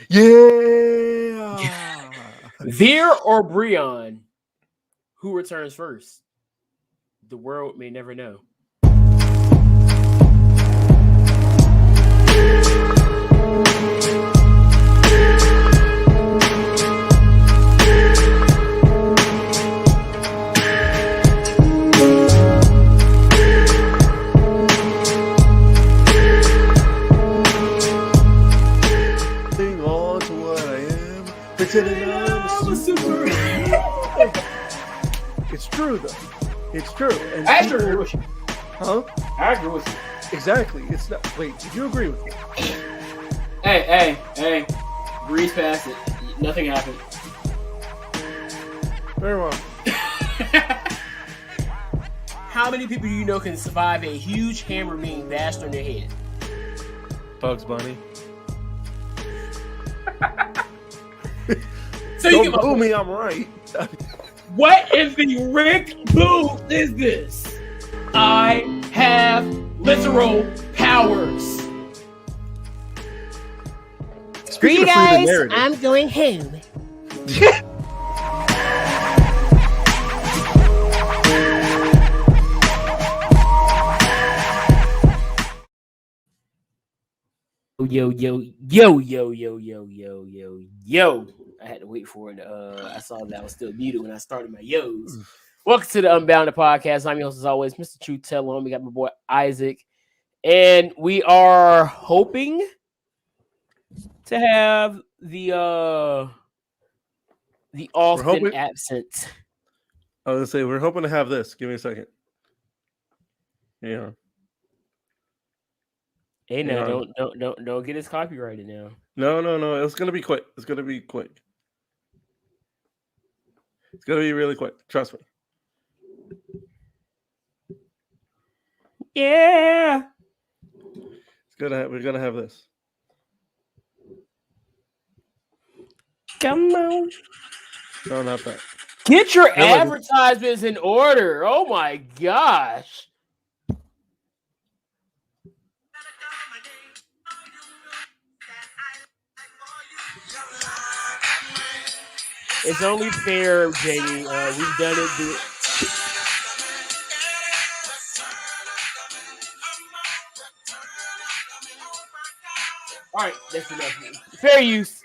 Yeah. Veer or Breon? Who returns first? The world may never know. On to what I am, pretending I'm a super. It's true though. It's true. And I actually agree with you. Huh? I agree with you. Exactly. It's not. Wait, did you agree with me? Hey. Breeze past it. Nothing happened. Very well. How many people do you know can survive a huge hammer being bashed on their head? Bugs Bunny. So Don't you boo me, I'm right. What in the Rick Boo is this? I have literal powers. Screw you guys, I'm going home. Yo. I had to wait for it. I saw that I was still muted when I started my yos. Welcome to the Unbounded Podcast. I'm your host, as always, Mr. Truth Teller. We got my boy Isaac. And we are hoping to have the often absent. I was gonna say we're hoping to have this. Give me a second. Yeah. Hey, now don't get us copyrighted now. No. It's gonna be quick. It's gonna be really quick. Trust me. Yeah. We're gonna have this. Come on. No, not that. Get your advertisements in order. Oh my gosh. It's only fair, Jamie. We've done it. All right, that's enough. Fair use.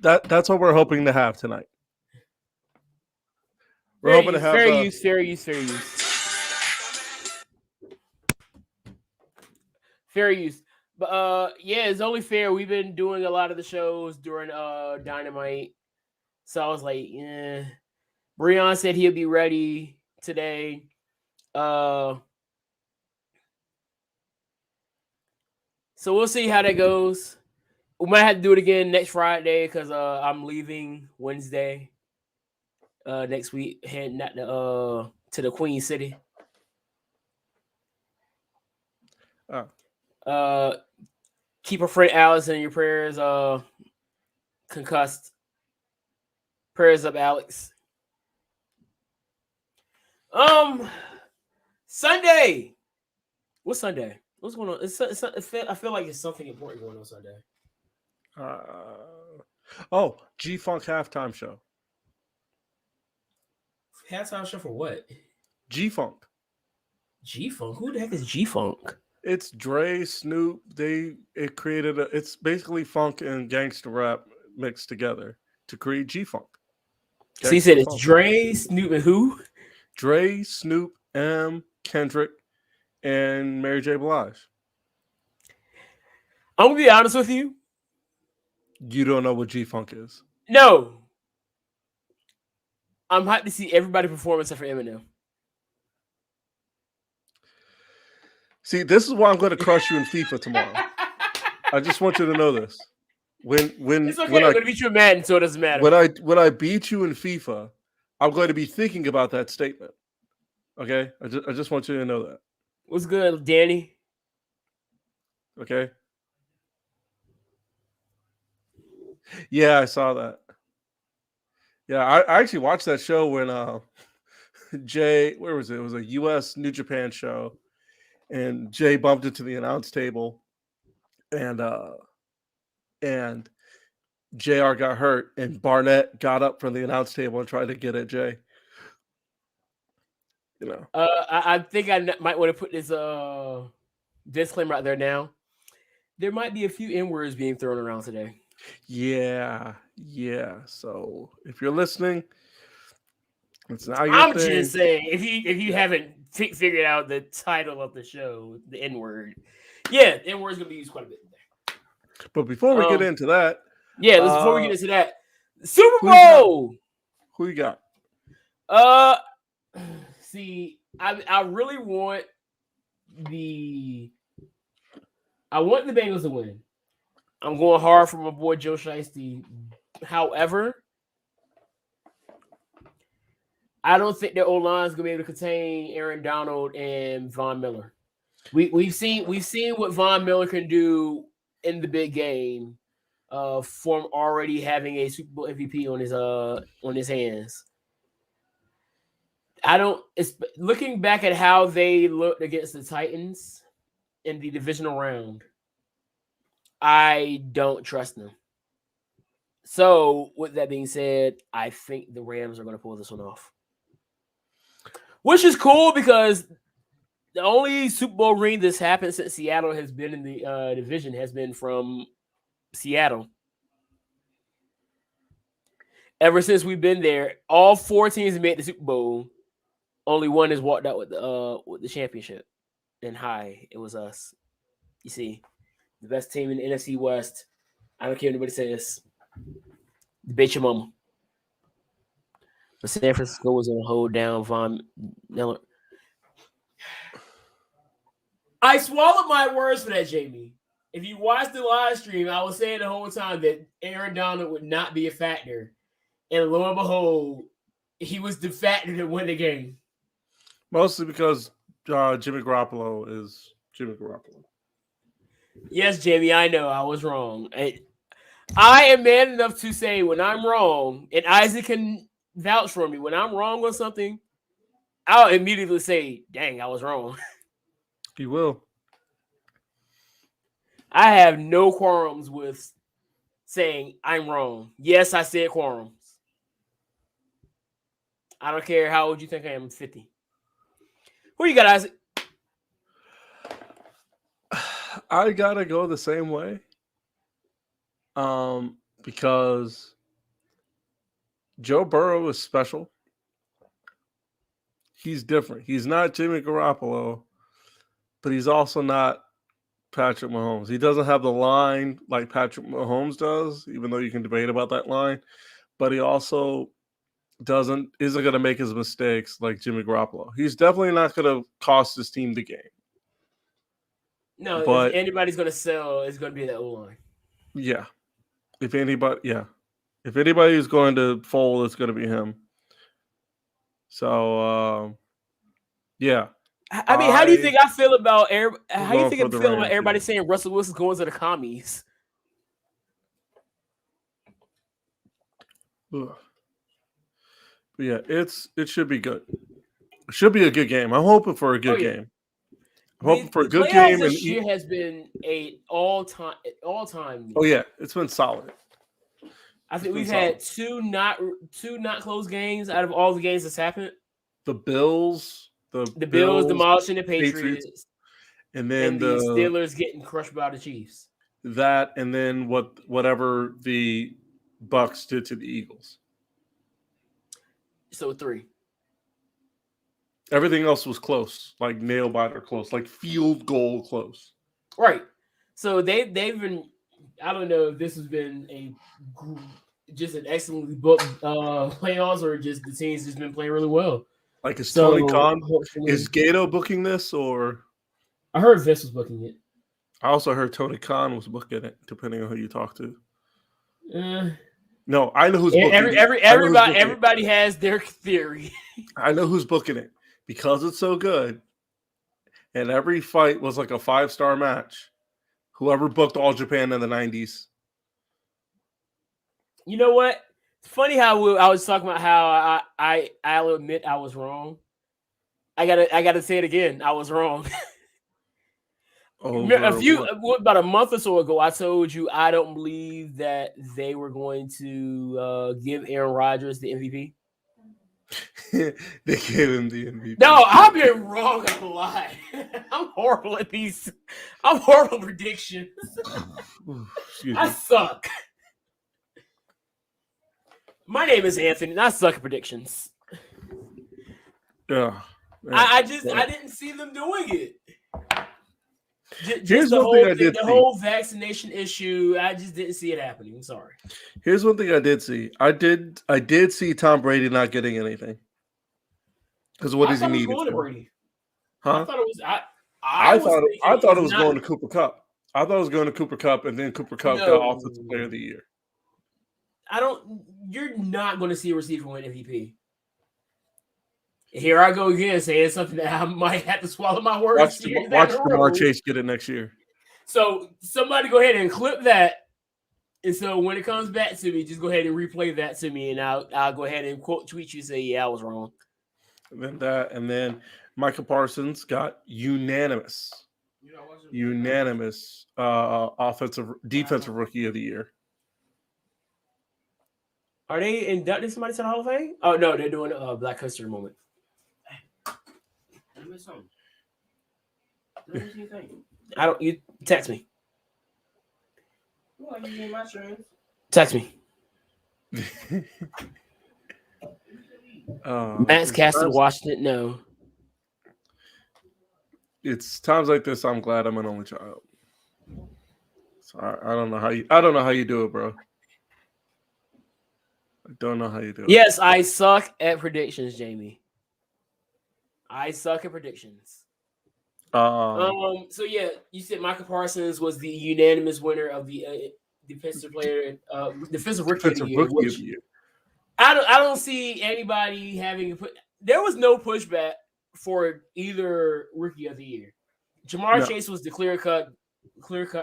That's what we're hoping to have tonight. We're hoping to have fair use. Fair use. But yeah, it's only fair. We've been doing a lot of the shows during Dynamite. So I was like, yeah. Breon said he'll be ready today. So we'll see how that goes. We might have to do it again next Friday because I'm leaving Wednesday next week, heading out to the Queen City. Keep a friend Alex in your prayers. Concussed. Prayers up, Alex. Sunday. What's Sunday? What's going on? I feel like it's something important going on Sunday. G-Funk halftime show. Halftime show for what? G-Funk. G-Funk? Who the heck is G-Funk? It's Dre, Snoop. It's basically funk and gangster rap mixed together to create G-Funk. So you said it's Dre, Snoop, and who? Dre, Snoop, Kendrick, and Mary J. Blige. I'm gonna be honest with you. You don't know what G-Funk is? No. I'm hyped to see everybody perform except for Eminem. See, this is why I'm going to crush you in FIFA tomorrow. I just want you to know this. When it's okay, I'm going to beat you in Madden, so it doesn't matter. When I beat you in FIFA, I'm going to be thinking about that statement. Okay? I just want you to know that. What's good, Danny? Okay? Yeah, I saw that. Yeah, I actually watched that show when Jay, where was it? It was a U.S. New Japan show, and Jay bumped into the announce table, and JR got hurt and Barnett got up from the announce table and tried to get at Jay. You know. I think I might want to put this disclaimer out there now. There might be a few N-words being thrown around today. Yeah. So if you're listening, it's not your I'm thing. just saying, if you haven't figured out the title of the show, the N-word, yeah, N-word's gonna be used quite a bit today. But before we get into that, before we get into that, Super Bowl. Who you got? See, I really want the Bengals to win. I'm going hard for my boy Joe Shiesty. However, I don't think their O-line is going to be able to contain Aaron Donald and Von Miller. We've seen what Von Miller can do in the big game, from already having a Super Bowl MVP on his hands. It's looking back at how they looked against the Titans in the divisional round. I don't trust them. So, with that being said, I think the Rams are going to pull this one off. Which is cool because the only Super Bowl ring that's happened since Seattle has been in the division has been from Seattle. Ever since we've been there, all 4 teams have made the Super Bowl. Only one has walked out with the championship. And it was us. You see, the best team in the NFC West. I don't care what anybody says. Debate your mama. But San Francisco was going to hold down Von Miller. I swallowed my words for that, Jamie. If you watched the live stream, I was saying the whole time that Aaron Donald would not be a factor. And lo and behold, he was the factor to win the game. Mostly because Jimmy Garoppolo is Jimmy Garoppolo. Yes, Jamie, I know I was wrong. I am man enough to say when I'm wrong, and Isaac can vouch for me. When I'm wrong on something, I'll immediately say, dang, I was wrong. You will. I have no qualms with saying I'm wrong. Yes, I said qualms. I don't care how old you think I am, 50. Who you got, Isaac? I gotta go the same way. Because Joe Burrow is special. He's different. He's not Jimmy Garoppolo, but he's also not Patrick Mahomes. He doesn't have the line like Patrick Mahomes does, even though you can debate about that line. But he also isn't going to make his mistakes like Jimmy Garoppolo. He's definitely not going to cost his team the game. No, but if anybody's going to sell, it's going to be that O-line. Yeah. If anybody is going to fold, it's going to be him. So, yeah. I mean, how do you think I feel about everybody saying Russell Wilson's going to the commies? Ugh. But yeah, it should be good. It should be a good game. I'm hoping for a good game. I'm hoping for a good game. This year has been an all-time. Oh yeah, it's been solid. I think we've had two not close games out of all the games that's happened. The Bills, the Bills demolishing the Patriots, and then the Steelers getting crushed by the Chiefs. That and then whatever the Bucks did to the Eagles. So 3. Everything else was close, like nail biter close, like field goal close. Right. So they've been. I don't know if this has been just an excellently booked playoffs or just the team's just been playing really well. Like is Tony Khan? Is Gato booking this or? I heard Vince was booking it. I also heard Tony Khan was booking it, depending on who you talk to. No, I know who's booking it. Everybody has their theory. I know who's booking it because it's so good. And every fight was like a 5-star match. Whoever booked All Japan in the 90s. You know what? It's funny how I was talking about how I'll admit I was wrong. I gotta say it again. I was wrong. About a month or so ago, I told you I don't believe that they were going to give Aaron Rodgers the MVP. They gave him the MVP. No, I've been wrong a lot. I'm horrible at these. I'm horrible predictions. I suck. My name is Anthony, and I suck at predictions. Yeah. I didn't see them doing it. Here's one thing I did see. The whole vaccination issue, I just didn't see it happening. I'm sorry. Here's one thing I did see. I did see Tom Brady not getting anything. Because what does he need? Going to Brady. Huh? I thought it was. I thought it was going to Cooper Kupp. I thought it was going to Cooper Kupp, and then Cooper Kupp got Offensive Player of the Year. You're not going to see a receiver win MVP. Here I go again, saying something that I might have to swallow my words. Watch Jamar Chase get it next year. So somebody go ahead and clip that. And so when it comes back to me, just go ahead and replay that to me, and I'll go ahead and quote tweet you and say, yeah, I was wrong. And then Micah Parsons got unanimous defensive rookie of the year. Are they inducting somebody to the Hall of Fame? Oh no, they're doing a Black History moment. I don't. You text me. Well, you need my text me. Matt's Castle, Washington. No. It's times like this. I'm glad I'm an only child. So I don't know how you do it, bro. I don't know how you do it. Yes, I suck at predictions, Jamie. I suck at predictions. So yeah, you said Micah Parsons was the unanimous winner of the defensive rookie of the year. I don't see anybody having there was no pushback for either rookie of the year. Jamar Chase was the clear cut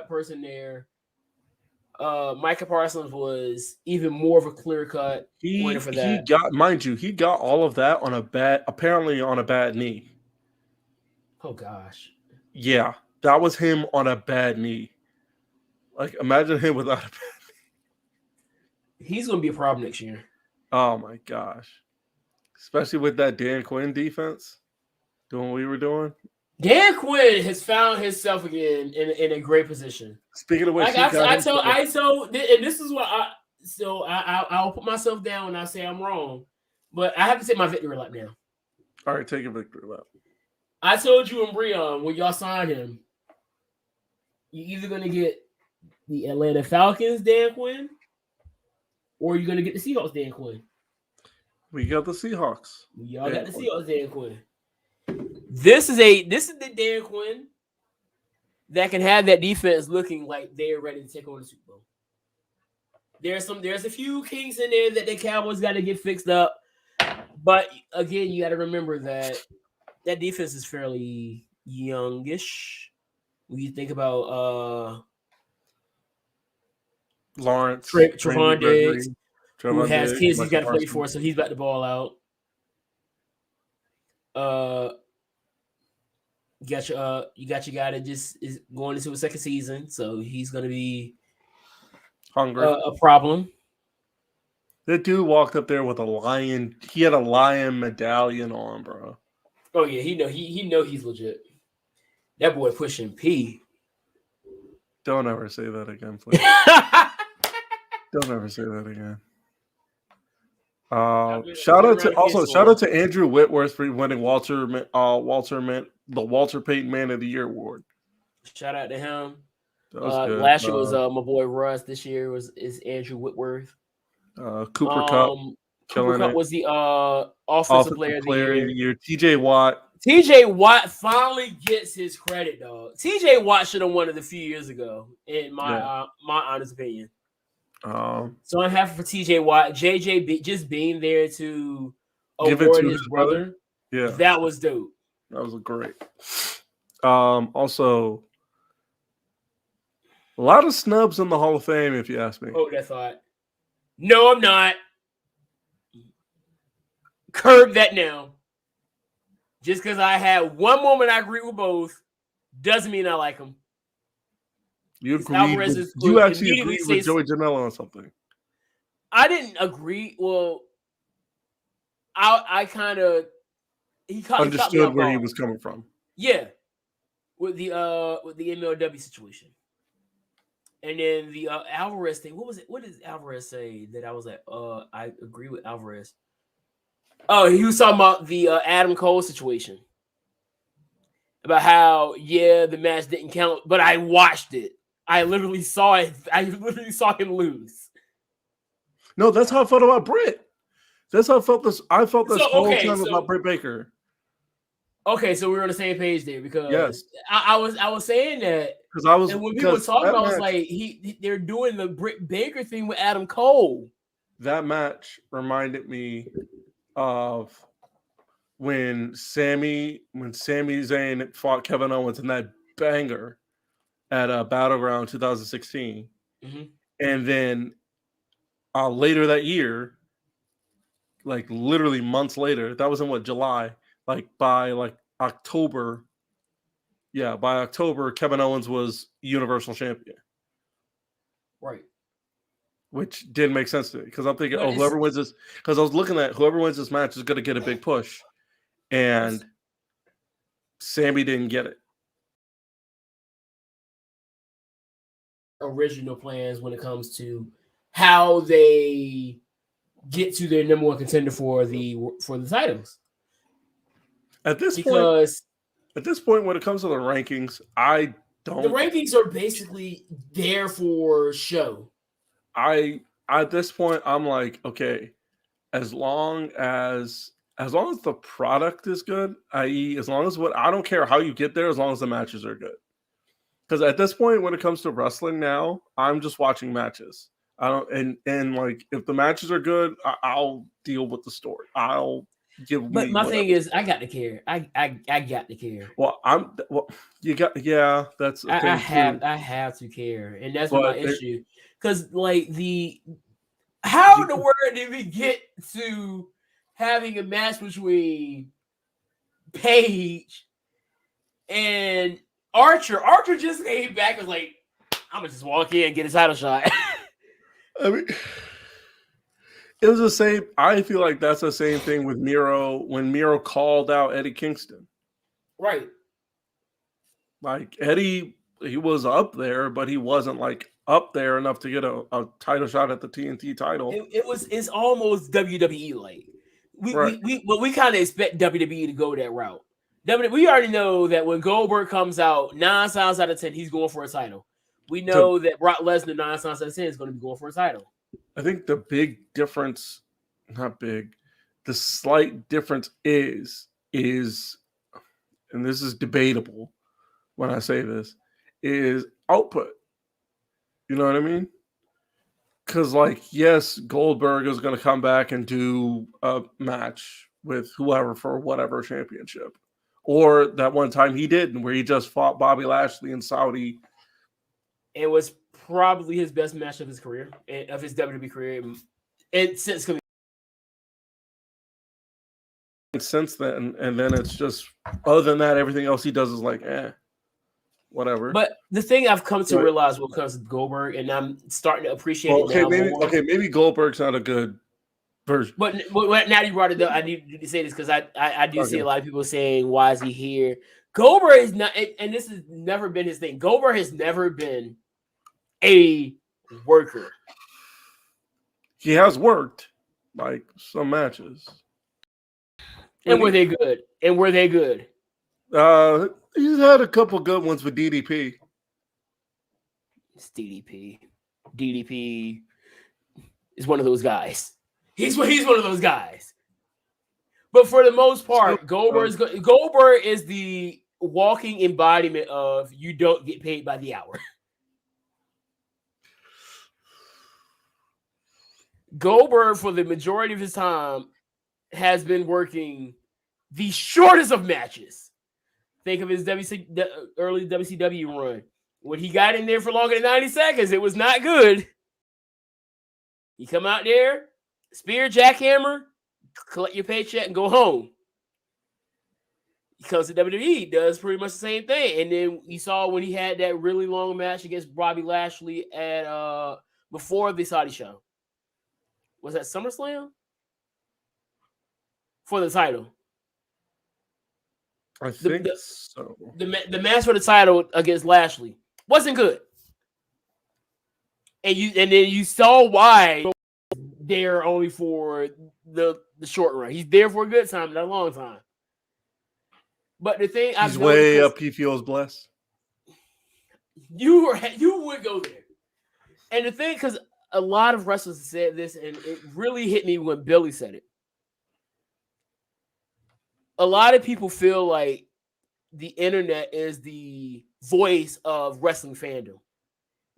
person there. Micah Parsons was even more of a clear cut winner for that. He got all of that apparently on a bad knee. Oh gosh. Yeah, that was him on a bad knee. Like, imagine him without a bad knee. He's gonna be a problem next year. Oh my gosh. Especially with that Dan Quinn defense doing what we were doing. Dan Quinn has found himself again in a great position. Speaking of which, I told, and this is what I'll put myself down when I say I'm wrong, but I have to take my victory lap now. All right, take a victory lap. I told you and Breon when y'all signed him, you're either gonna get the Atlanta Falcons Dan Quinn, or you're gonna get the Seahawks Dan Quinn. We got the Seahawks. Y'all got the Seahawks Dan Quinn. This is the Dan Quinn that can have that defense looking like they're ready to take on the Super Bowl. There's a few kinks in there that the Cowboys got to get fixed up, but again, you got to remember that defense is fairly youngish. When you think about Lawrence, Trevon Diggs, who has kids he's got to play for, so he's about to ball out. You got your guy that just is going into a second season, so he's going to be hungry. A problem. That dude walked up there with a lion. He had a lion medallion on, bro. Oh yeah, he know he's legit. That boy pushing P. Don't ever say that again, please. Don't ever say that again. Shout out to Andrew Whitworth for winning the Walter Payton Man of the Year award. Shout out to him. Last year was my boy Russ. This year is Andrew Whitworth. Cooper Kupp. Cooper Kupp was the offensive player of the year. TJ Watt. TJ Watt finally gets his credit, dog. TJ Watt should have won it a few years ago, in my honest opinion. So I'm happy for TJ Watt. JJ just being there to award his brother. Yeah, that was dope. That was great. Also, a lot of snubs in the Hall of Fame, if you ask me. Oh, that thought. No, I'm not. Curb that now. Just because I had one moment I agree with both doesn't mean I like them. You Because agreed. You actually agreed with Joey Janela on something. I didn't agree. Well, I kind of understood where he was coming from. Yeah, with the MLW situation, and then the Alvarez thing. What was it? What did Alvarez say that I was like, I agree with Alvarez. Oh, he was talking about the Adam Cole situation. About how, the match didn't count, but I watched it. I literally saw it. I literally saw him lose. No, that's how I felt about Britt. That's how I felt this. I felt this whole time about Britt Baker. Okay, so we're on the same page there because I was saying that because I was and when people were talking about, I was like, they're doing the Britt Baker thing with Adam Cole. That match reminded me of when Sami Zayn fought Kevin Owens in that banger at Battleground 2016, and then later that year, like literally months later, that was in July, like by October. Yeah, by October, Kevin Owens was Universal Champion. Right. Which didn't make sense to me because I'm thinking, whoever wins this, because I was looking at whoever wins this match is going to get a big push, and Sami didn't get it. Original plans when it comes to how they get to their number one contender for the titles. At this point, when it comes to the rankings, I don't. The rankings are basically there for show. At this point, I'm like, okay, as long as the product is good, i.e., as long as I don't care how you get there, as long as the matches are good. Because at this point, when it comes to wrestling now, I'm just watching matches. I don't, and like if the matches are good, I'll deal with the story. I'll give. But my thing is, I got to care. I got to care. Well, you got, that's. I have to care, and that's my issue. Because like how in the world did we get to having a match between Paige and Archer? Archer just came back and was like, I'm gonna just walk in and get a title shot. I mean, it was the same. I feel like that's the same thing with Miro when Miro called out Eddie Kingston. Right. Like Eddie, he was up there, but he wasn't like up there enough to get a title shot at the TNT title. It's almost WWE like. We kind of expect WWE to go that route. We already know that when Goldberg comes out, 9 times out of 10, he's going for a title. We know that Brock Lesnar 9 times out of 10 is going to be going for a title. I think the big difference, the slight difference is, and this is debatable when I say this, is output. You know what I mean? Because, yes, Goldberg is going to come back and do a match with whoever for whatever championship. Or that one time he did, where he just fought Bobby Lashley in Saudi. It was probably his best match of his career, of his WWE career. And since then, and then it's just, other than that, everything else he does is like, whatever. But the thing I've come to realize when it comes to Goldberg, and I'm starting to appreciate it now more. Maybe Goldberg's not a good version. But now you brought it up, I need to say this because I do see a lot of people saying, why is he here? Goldberg is not, and this has never been his thing. Goldberg has never been a worker. He has worked like some matches. And were they good? He's had a couple good ones with DDP. It's DDP. DDP is one of those guys. He's one of those guys. But for the most part, Goldberg is the walking embodiment of you don't get paid by the hour. Goldberg, for the majority of his time, has been working the shortest of matches. Think of his early WCW run. When he got in there for longer than 90 seconds, it was not good. You come out there, spear, jackhammer, collect your paycheck, and go home. he comes to WWE, does pretty much the same thing. And then you saw when he had that really long match against Bobby Lashley at before the Saudi show. Was that SummerSlam? For the title. I think so. The match for the title against Lashley wasn't good. And then you saw why there only for the short run. He's there for a good time, not a long time. But the thing he's way up. He feels blessed. You would go there, and the thing, because a lot of wrestlers said this, and it really hit me when Billy said it. A lot of people feel like the internet is the voice of wrestling fandom,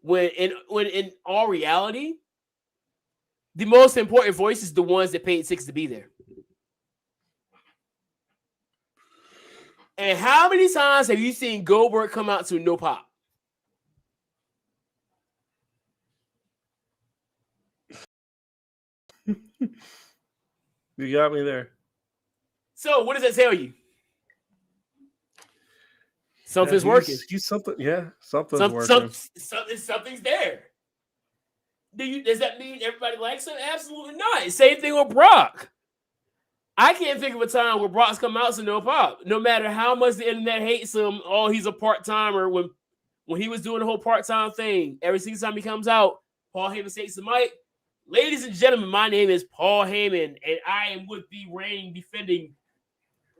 when in all reality, the most important voice is the ones that paid $6 to be there. And how many times have you seen Goldberg come out to no pop? You got me there. So what does that tell you? Something's working. He's something. Yeah, something's working. Something's there. Does that mean everybody likes him? Absolutely not. Same thing with Brock. I can't think of a time where Brock's come out to no pop. No matter how much the internet hates him, oh, he's a part-timer. When he was doing the whole part-time thing, every single time he comes out, Paul Heyman takes the mic. Ladies and gentlemen, my name is Paul Heyman, and I am with the reigning, defending,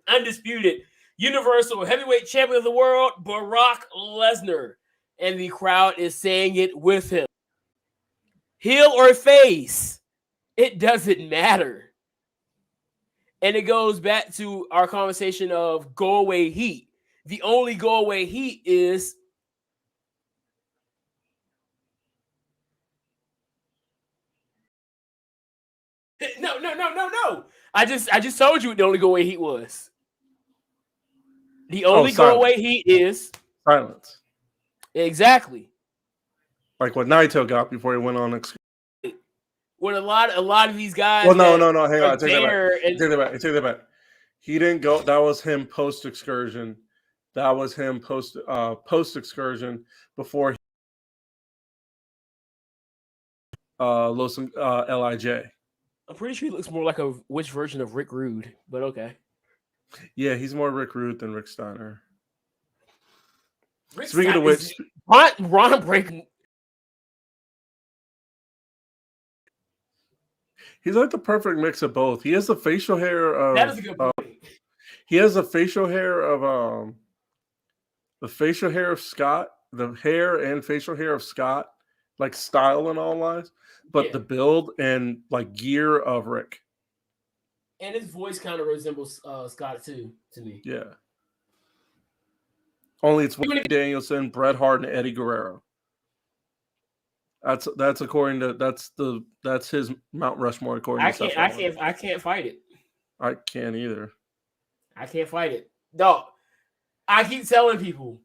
undisputed Universal Heavyweight Champion of the world, Brock Lesnar. And the crowd is saying it with him. Heel or face, it doesn't matter. And it goes back to our conversation of go away heat. The only go away heat is no. I just told you what the only go away heat was. The only go away heat is silence. Exactly. Like what Naito got before he went on. When a lot of these guys. Well, no. Hang on. Take that back. He didn't go. That was him post excursion. That was him post excursion before Lij. I'm pretty sure he looks more like a which version of Rick Rude, but okay. Yeah, he's more Rick Rude than Rick Steiner. Speaking of which, Ron Breaking. He's like the perfect mix of both. He has the facial hair of. That is a good point. He has the facial hair of Scott, the hair and facial hair of Scott, like style and all lies, but the build and like gear of Rick. And his voice kind of resembles Scott too, to me. Yeah. Only it's Wayne Danielson, Bret Hart, and Eddie Guerrero. That's according to that's his Mount Rushmore according to I can't fight it. I can't either. I can't fight it. No. I keep telling people.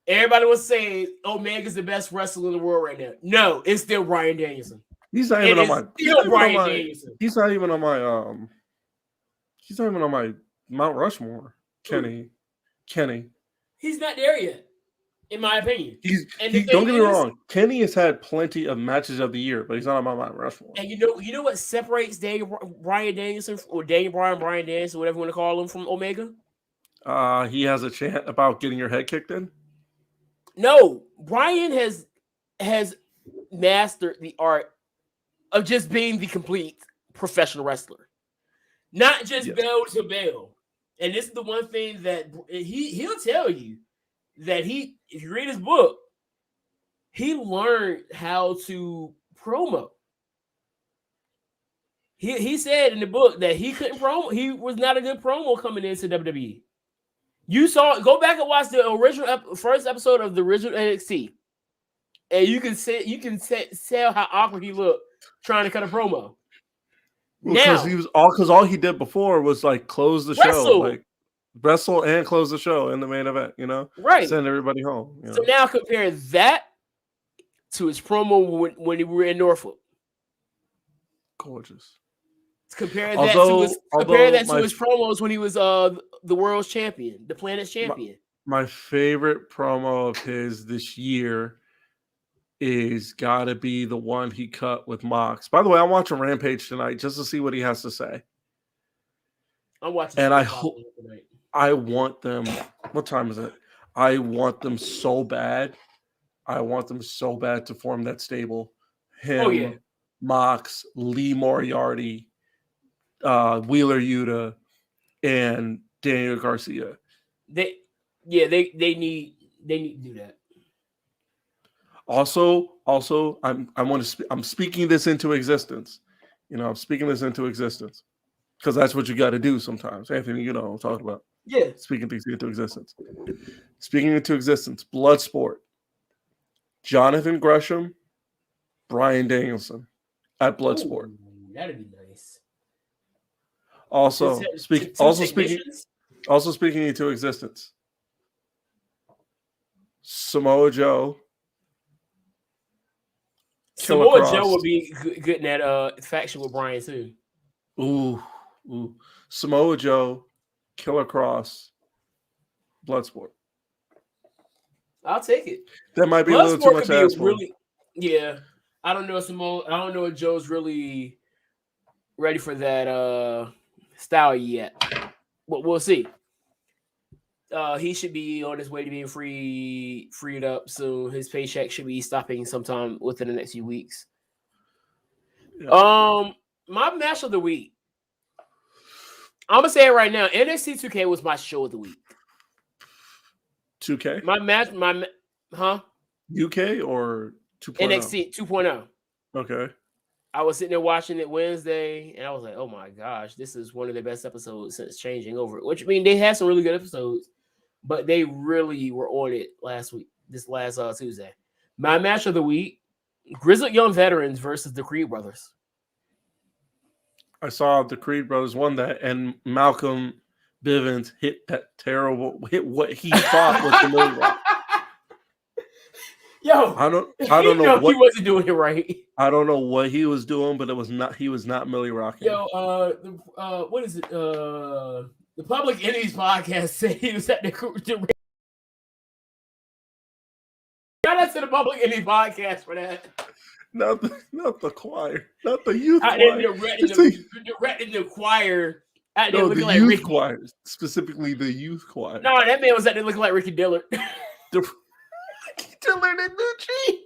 Everybody was saying Omega's the best wrestler in the world right now. No, it's still Bryan Danielson. He's not even on my He's not even on my Mount Rushmore. Kenny. He's not there yet. In my opinion, don't get me wrong. Kenny has had plenty of matches of the year, but he's not on my Mount Rushmore. And you know what separates Bryan Danielson or Bryan Danielson, whatever you want to call him, from Omega? He has a chant about getting your head kicked in. No, Bryan has mastered the art of just being the complete professional wrestler, not just bell to bell. And this is the one thing that he'll tell you. That if you read his book, he learned how to promo. He said in the book that he couldn't promo. He was not a good promo coming into WWE. Go back and watch the original first episode of the original NXT, and you can tell how awkward he looked trying to cut a promo. Well, because all he did before was like close the show, like wrestle and close the show in the main event, right? Send everybody home. So now compare that to his promo when we were in Norfolk. Gorgeous. Compare that to his promos when he was the world's champion, the planet's champion. My favorite promo of his this year is gotta be the one he cut with Mox. By the way, I'm watching Rampage tonight just to see what he has to say. I'm watching, and I want them. What time is it? I want them so bad. I want them so bad to form that stable. Him, Mox, Lee Moriarty, Wheeler Yuta, and Daniel Garcia. They need to do that. Also, I'm speaking this into existence. I'm speaking this into existence because that's what you got to do sometimes. Anthony, you know what I'm talking about. Yeah, speaking things into existence. Speaking into existence. Bloodsport. Jonathan Gresham, Bryan Danielson at Bloodsport. Ooh, that'd be nice. Also speaking into existence. Samoa Joe. Samoa Joe would be good in that faction with Bryan too. Ooh. Samoa Joe, Killer Cross, Bloodsport. I'll take it. That might be a little too much to ask for. Yeah. I don't know if Joe's really ready for that style yet. But we'll see. He should be on his way to being freed up soon. His paycheck should be stopping sometime within the next few weeks. Yeah. My match of the week. I'm gonna say it right now. NXT 2K was my show of the week. 2K? UK or 2.0? NXT 2.0. Okay. I was sitting there watching it Wednesday, and I was like, "Oh my gosh, this is one of the best episodes since changing over." Which they had some really good episodes, but they really were on it this last Tuesday. My match of the week: Grizzled Young Veterans versus the Creed Brothers. I saw the Creed Brothers won that, and Malcolm Bivens hit what he thought was the Millie Rock. Yo, I don't know what he wasn't doing it right. I don't know what he was doing, but he was not Millie rocking. Yo, what is it? The Public Enemies podcast said he was at the shout out to the Public Enemies podcast for that. Not the choir, not the youth choir. In the choir. No, the youth Ricky. Choir, specifically the youth choir. No, that man was out there looking like Ricky Dillard. Ricky Dillard and Nucci.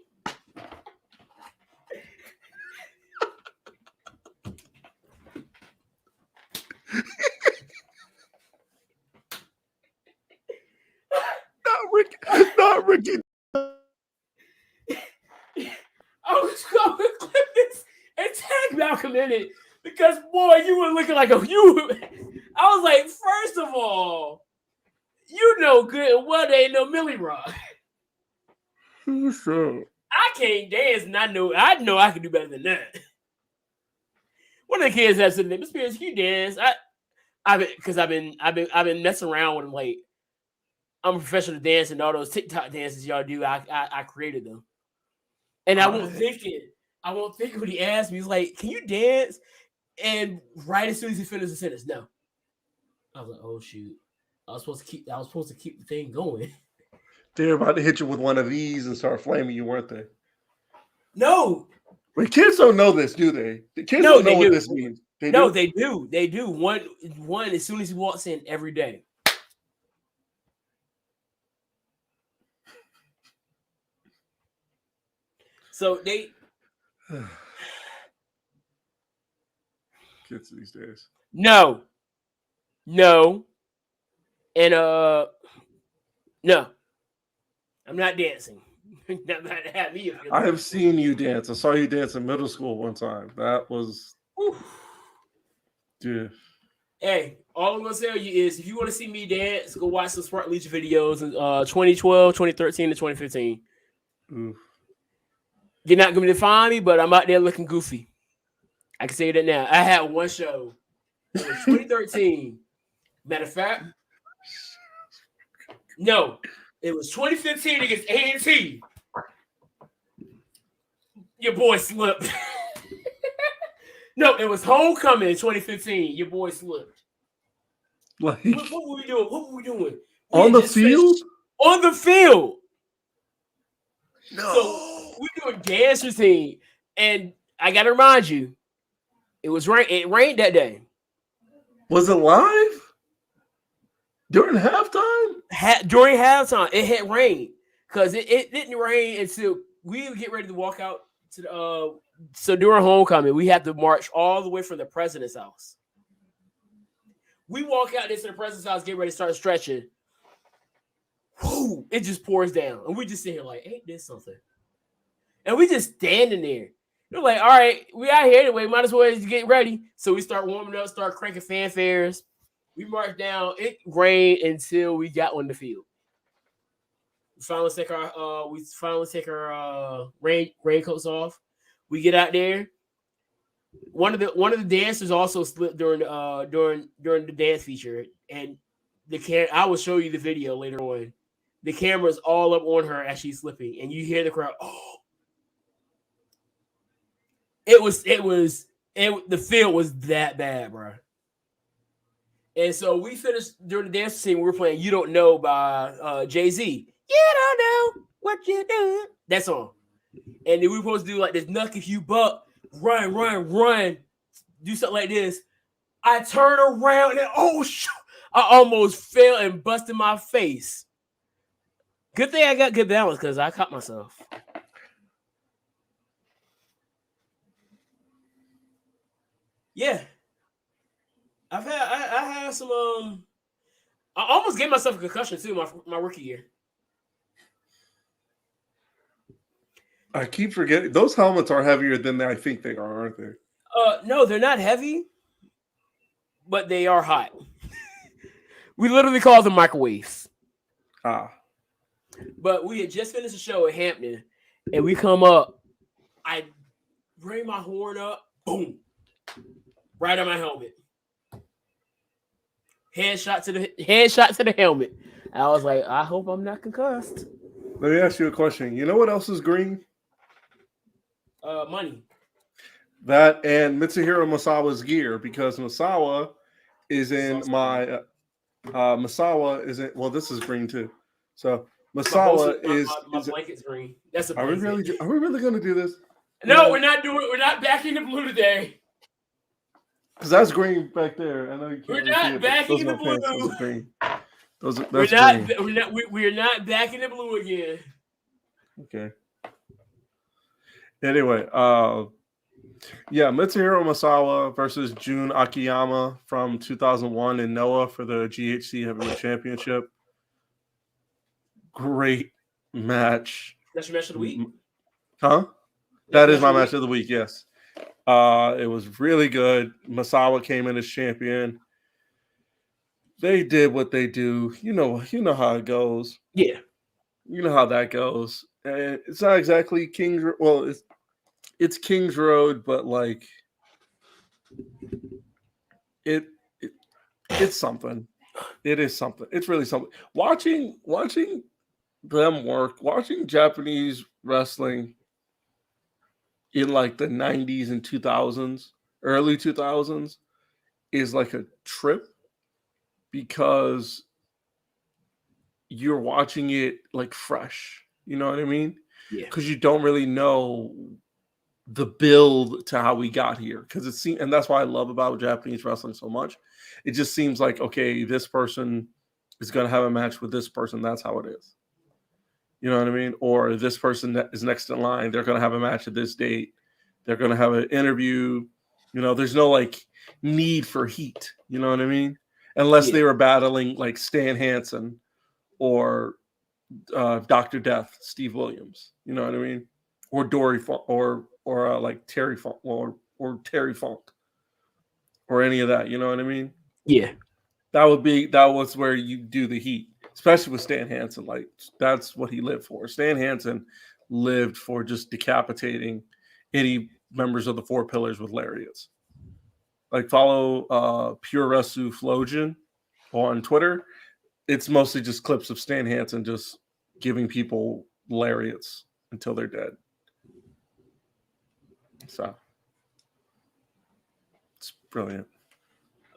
Not Ricky. I was going to clip this and tag Malcolm in it because, boy, you were looking like I was like, first of all, you know good and well there ain't no Millie Rock. Sure. I can't dance, and I know I can do better than that. One of the kids has said, "Miss Spears, can you dance?" I've been messing around with him. Like, I'm a professional dancer, and all those TikTok dances y'all do, I created them. And I won't think when he asked me, he's like, "Can you dance?" And right as soon as he finished the sentence, no. I was like, "Oh shoot! I was supposed to keep the thing going." They're about to hit you with one of these and start flaming you, weren't they? No. Wait, kids don't know this, do they? The kids don't know what this means. They do. They do. One as soon as he walks in every day. So they kids these days. No. And no. I'm not dancing. I have seen you dance. I saw you dance in middle school one time. That was yeah. Hey, all I'm gonna tell you is if you want to see me dance, go watch some Smart Leech videos in 2012, 2013, and 2015. Oof. You're not going to find me, but I'm out there looking goofy. I can say that now. I had one show. It was 2013. Matter of fact, no, it was 2015 against A&T. Your boy slipped. No, it was homecoming in 2015. Your boy slipped. Like What were we doing? What were we doing? on the field? On the field. No. So we doing dance routine, and I gotta remind you, it rained that day. Was it live? During halftime? During halftime, it had rained. Because it didn't rain until we would get ready to walk out to the so during homecoming, we had to march all the way from the president's house. We walk out into the president's house, get ready to start stretching. Whoo, it just pours down. And we just sit here like, ain't this something? And we just standing there. We're like, all right, we out here anyway. Might as well just get ready. So we start warming up, start cranking fanfares. We marched down. It rained until we got on the field. We finally take our raincoats off. We get out there. One of the dancers also slipped during the dance feature, and I will show you the video later on. The camera's all up on her as she's slipping, and you hear the crowd. Oh, the field was that bad, bro. And so we finished during the dance scene. We were playing "You Don't Know" by Jay-Z. You don't know what you do. That song. And then we were supposed to do like this knuck if you buck, run, do something like this. I turn around and I almost fell and busted my face. Good thing I got good balance because I caught myself. Yeah. I had some I almost gave myself a concussion too my rookie year. I keep forgetting those helmets are heavier than I think they are, aren't they? No, they're not heavy, but they are hot. We literally call them microwaves. But we had just finished a show at Hampton, and we come up. I bring my horn up, boom, right on my helmet. Headshot to the helmet. I was like, I hope I'm not concussed. Let me ask you a question. You know what else is green? Money. That and Mitsuhiro Masawa's gear, because Masawa is in my Masawa is in. Well, this is green too. So Masawa my blanket's green. That's a. Are we really going to do this? No, we're not doing. We're not backing the blue today. Because that's green back there. I know you can't. We're not backing the blue. Those are green. We're not backing the blue again. Okay. Anyway, Mitsuhiro Masawa versus Jun Akiyama from 2001 in Noah for the GHC Heavyweight Championship. Great match. That's your match of the week? Huh? That is my match of the week, yes. It was really good. Masawa came in as champion. They did what they do. You know how it goes. Yeah. You know how that goes. And it's not exactly King's Road. Well, it's King's Road, but like it's something. It is something. It's really something. Watching them work, watching Japanese wrestling in like the 90s and 2000s, early 2000s, is like a trip because you're watching it like fresh. You know what I mean? Yeah. Because you don't really know the build to how we got here. Because it seems, and that's why I love about Japanese wrestling so much. It just seems like, okay, this person is going to have a match with this person. That's how it is. You know what I mean? Or this person that is next in line, they're going to have a match at this date. They're going to have an interview. You know, there's no like need for heat. You know what I mean? Unless they were battling like Stan Hansen or Dr. Death, Steve Williams. You know what I mean? Or Dory Funk, or like Terry Funk, or Terry Funk, or any of that. You know what I mean? Yeah. That was where you do the heat. Especially with Stan Hansen, like that's what he lived for. Stan Hansen lived for just decapitating any members of the Four Pillars with lariats. Like follow Pure Resu Flojan on Twitter. It's mostly just clips of Stan Hansen just giving people lariats until they're dead. So Brilliant.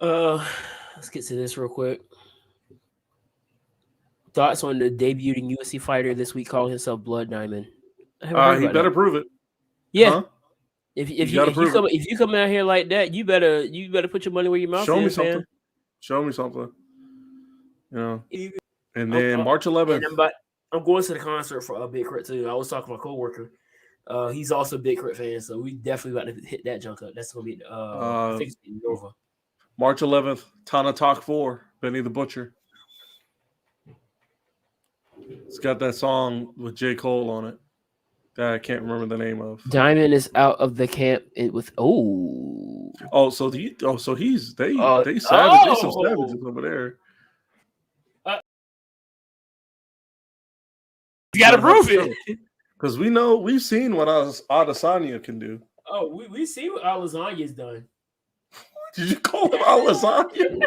Let's get to this real quick. Thoughts on the debuting UFC fighter this week calling himself Blood Diamond? He better prove it. Yeah. Huh? If you come out here like that, you better put your money where your mouth is. Show me something. Man. Show me something. You know. And then March 11th. I'm going to the concert for Big Crit too. I was talking to my coworker. He's also a Big Crit fan, so we definitely about to hit that junk up. That's gonna be I think it's in Nova. March 11th, Tana Talk 4, Benny the Butcher. It's got that song with J. Cole on it that I can't remember the name of. Diamond is out of the camp with so they savage. They some savages over there. You gotta prove it. Because we've seen what Adesanya can do. Oh, we see what Adesanya's done. Did you call him Adesanya?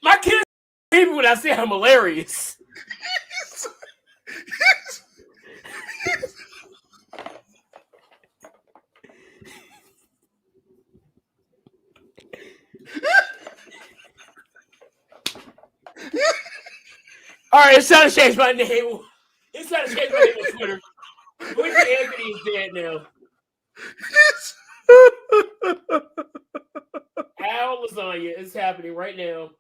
My kids hate me when I say I'm hilarious. All right, it's time to change my name. It's time to change my name on Twitter. Which Anthony is dead now. Al Lasagna is happening right now.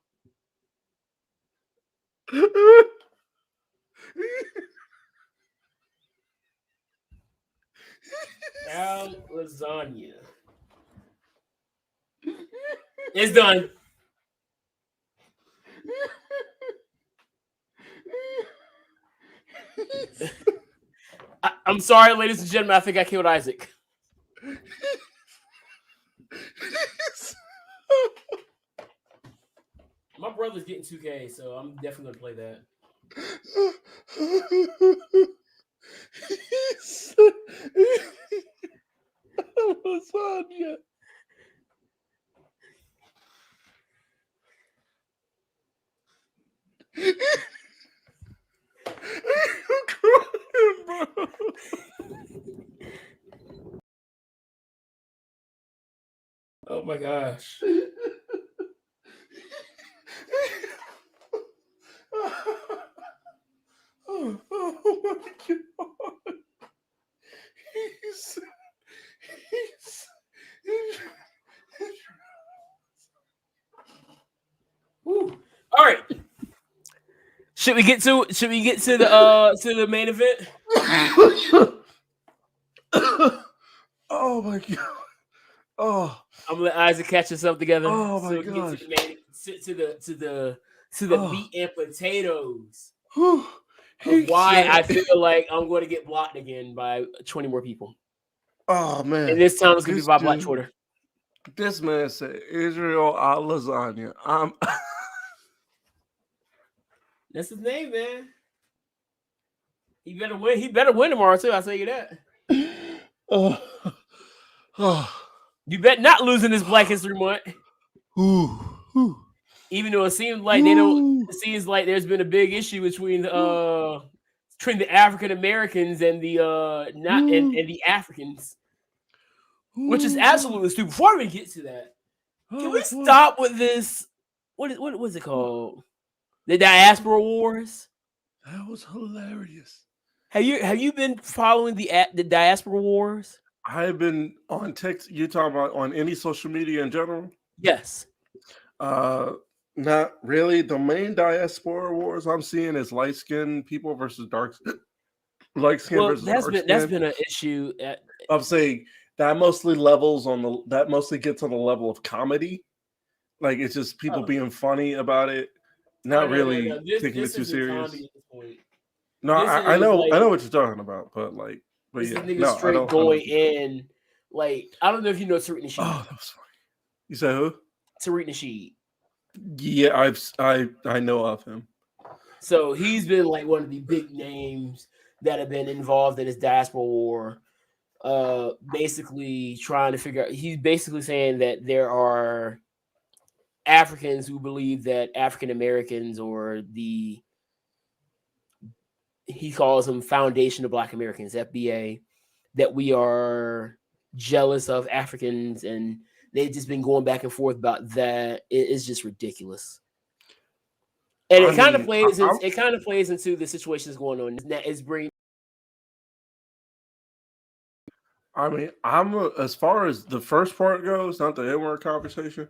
Al Lasagna. It's done. I'm sorry, ladies and gentlemen. I think I killed Isaac. My brother's getting 2K, so I'm definitely gonna play that. Lasagna. I'm crying, bro. Oh my gosh. Oh my God. Woo. All right. Should we get to the main event? Oh my God. Oh, I'm gonna let Isaac catch himself together. Oh my gosh. To the meat and potatoes. Whew. Why I feel like I'm going to get blocked again by 20 more people. Oh man! And this time it's going to be by Black Twitter. This man said Israel Lasagna. That's his name, man. He better win. He better win tomorrow too. I'll tell you that. You bet not losing this Black History Month. Even though it seems like they don't. It seems like there's been a big issue between the African Americans and the and the Africans, which is absolutely stupid. Before we get to that, can we stop with this? What was it called? The Diaspora Wars. That was hilarious. Have you been following the Diaspora Wars? I've been on text. You talking about on any social media in general? Yes. Not really. The main Diaspora Wars I'm seeing is light skinned people versus dark skin versus dark skin. That's been an issue. I'm saying that mostly gets on the level of comedy. Like it's just people being funny about it, not really taking it too serious. No, I know what you're talking about, but yeah, straight going in. Like I don't know if you know certain issues. Oh, that was funny. You said who? Tariq Nasheed. Yeah, I know of him. So he's been like one of the big names that have been involved in this diaspora war. Basically trying to figure out. He's basically saying that there are Africans who believe that African Americans or he calls them Foundation of Black Americans, FBA, that we are jealous of Africans, and they've just been going back and forth about that. It's just ridiculous. And it kind of plays into the situations going on. It's bringing. I mean, as far as the first part goes, not the N-word conversation,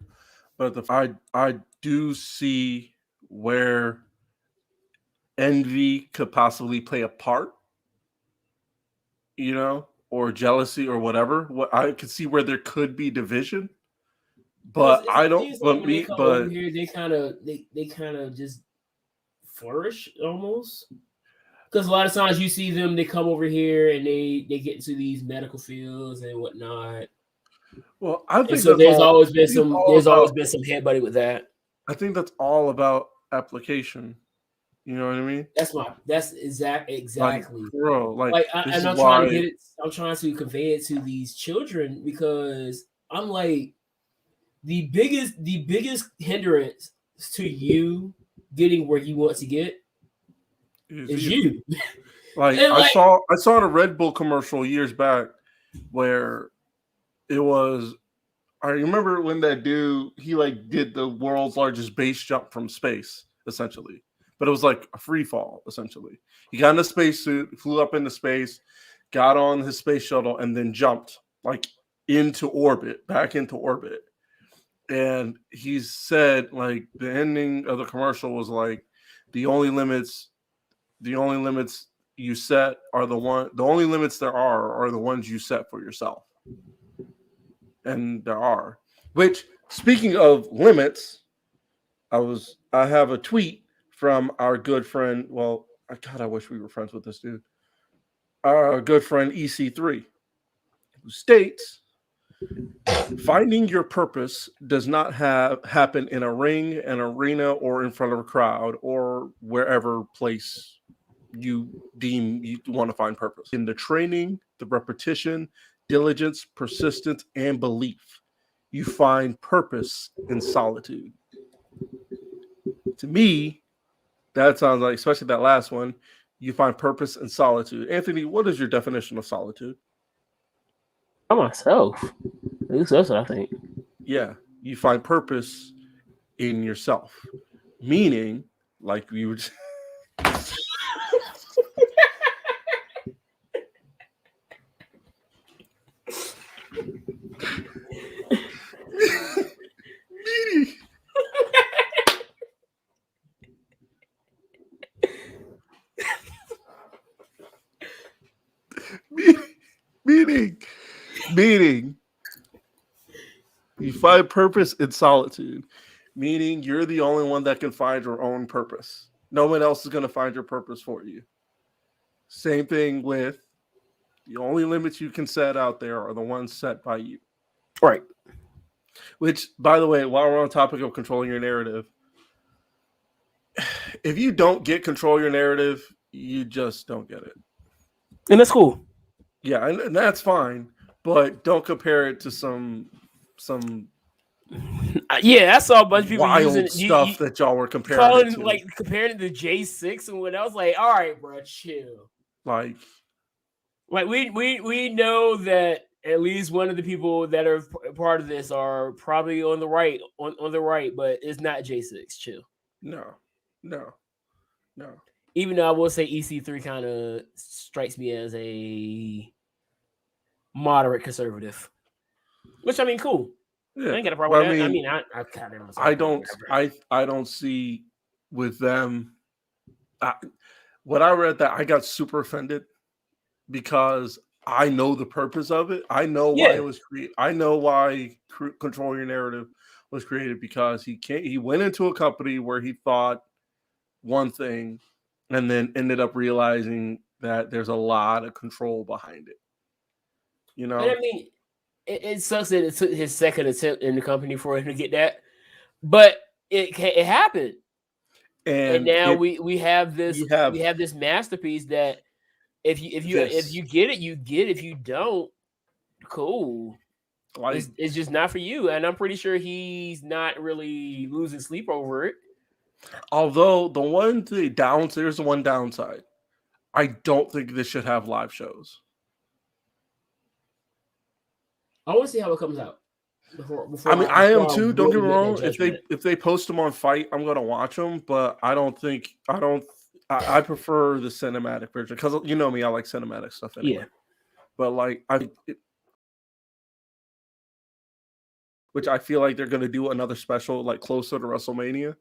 but I do see where envy could possibly play a part, or jealousy or whatever. What I could see where there could be division, but I don't. But me, but here, they kind of just flourish almost. Because a lot of times you see them, they come over here and they get into these medical fields and whatnot. Well, I think so there's always been some headbutting with that. I think that's all about application. You know what I mean? That's exactly. Like, bro, I'm trying to get it. I'm trying to convey it to these children because I'm like the biggest hindrance to you getting where you want to get is you. I saw a Red Bull commercial years back where it was. I remember when that dude he did the world's largest base jump from space, essentially, but it was like a free fall. Essentially, he got in a spacesuit, flew up into space, got on his space shuttle, and then jumped back into orbit. And he said, the ending of the commercial was the only limits you set are the only limits there are the ones you set for yourself. And there are. Which, speaking of limits, I have a tweet from our good friend. Well, God, I wish we were friends with this dude. Our good friend EC3, who states, finding your purpose does not happen in a ring, an arena, or in front of a crowd, or wherever place you deem you want to find purpose. In the training, the repetition, diligence, persistence, and belief, you find purpose in solitude. To me, that sounds like, especially that last one, you find purpose in solitude. Anthony, what is your definition of solitude? By myself. At least that's what I think. Yeah, you find purpose in yourself. Meaning, like we were just... meaning you find purpose in solitude, meaning you're the only one that can find your own purpose. No one else is going to find your purpose for you. Same thing with the only limits you can set out there are the ones set by you. Right. Which, by the way, while we're on topic of controlling your narrative, if you don't get control of your narrative, you just don't get it. And that's cool. Yeah, and that's fine, but don't compare it to some I saw a bunch of people using stuff that y'all were comparing it to. Comparing it to J6 and what else. Like, all right, bro, chill. Like we know that at least one of the people that are part of this are probably on the right, but it's not J6. Chill. No. Even though I will say EC3 kind of strikes me as a moderate conservative, which I mean, cool. Yeah. I ain't got a problem with that. I mean, I kind of. I don't see with them. When I read that, I got super offended because I know the purpose of it. I know why it was created. I know why Control Your Narrative was created, because he went into a company where he thought one thing and then ended up realizing that there's a lot of control behind it. And I mean, it sucks that it took his second attempt in the company for him to get that. But it happened, and And now we have this have masterpiece that if you get it, you get it. If you don't, cool. like It's just not for you, and I'm pretty sure he's not really losing sleep over it. although there's the one downside. I don't think this should have live shows. I want to see how it comes out. Before I am too. Don't get me really wrong. make that judgment. If they post them on Fight, I'm gonna watch them. But I prefer the cinematic version because you know me, I like cinematic stuff anyway. Yeah. But like which I feel like they're gonna do another special like closer to WrestleMania,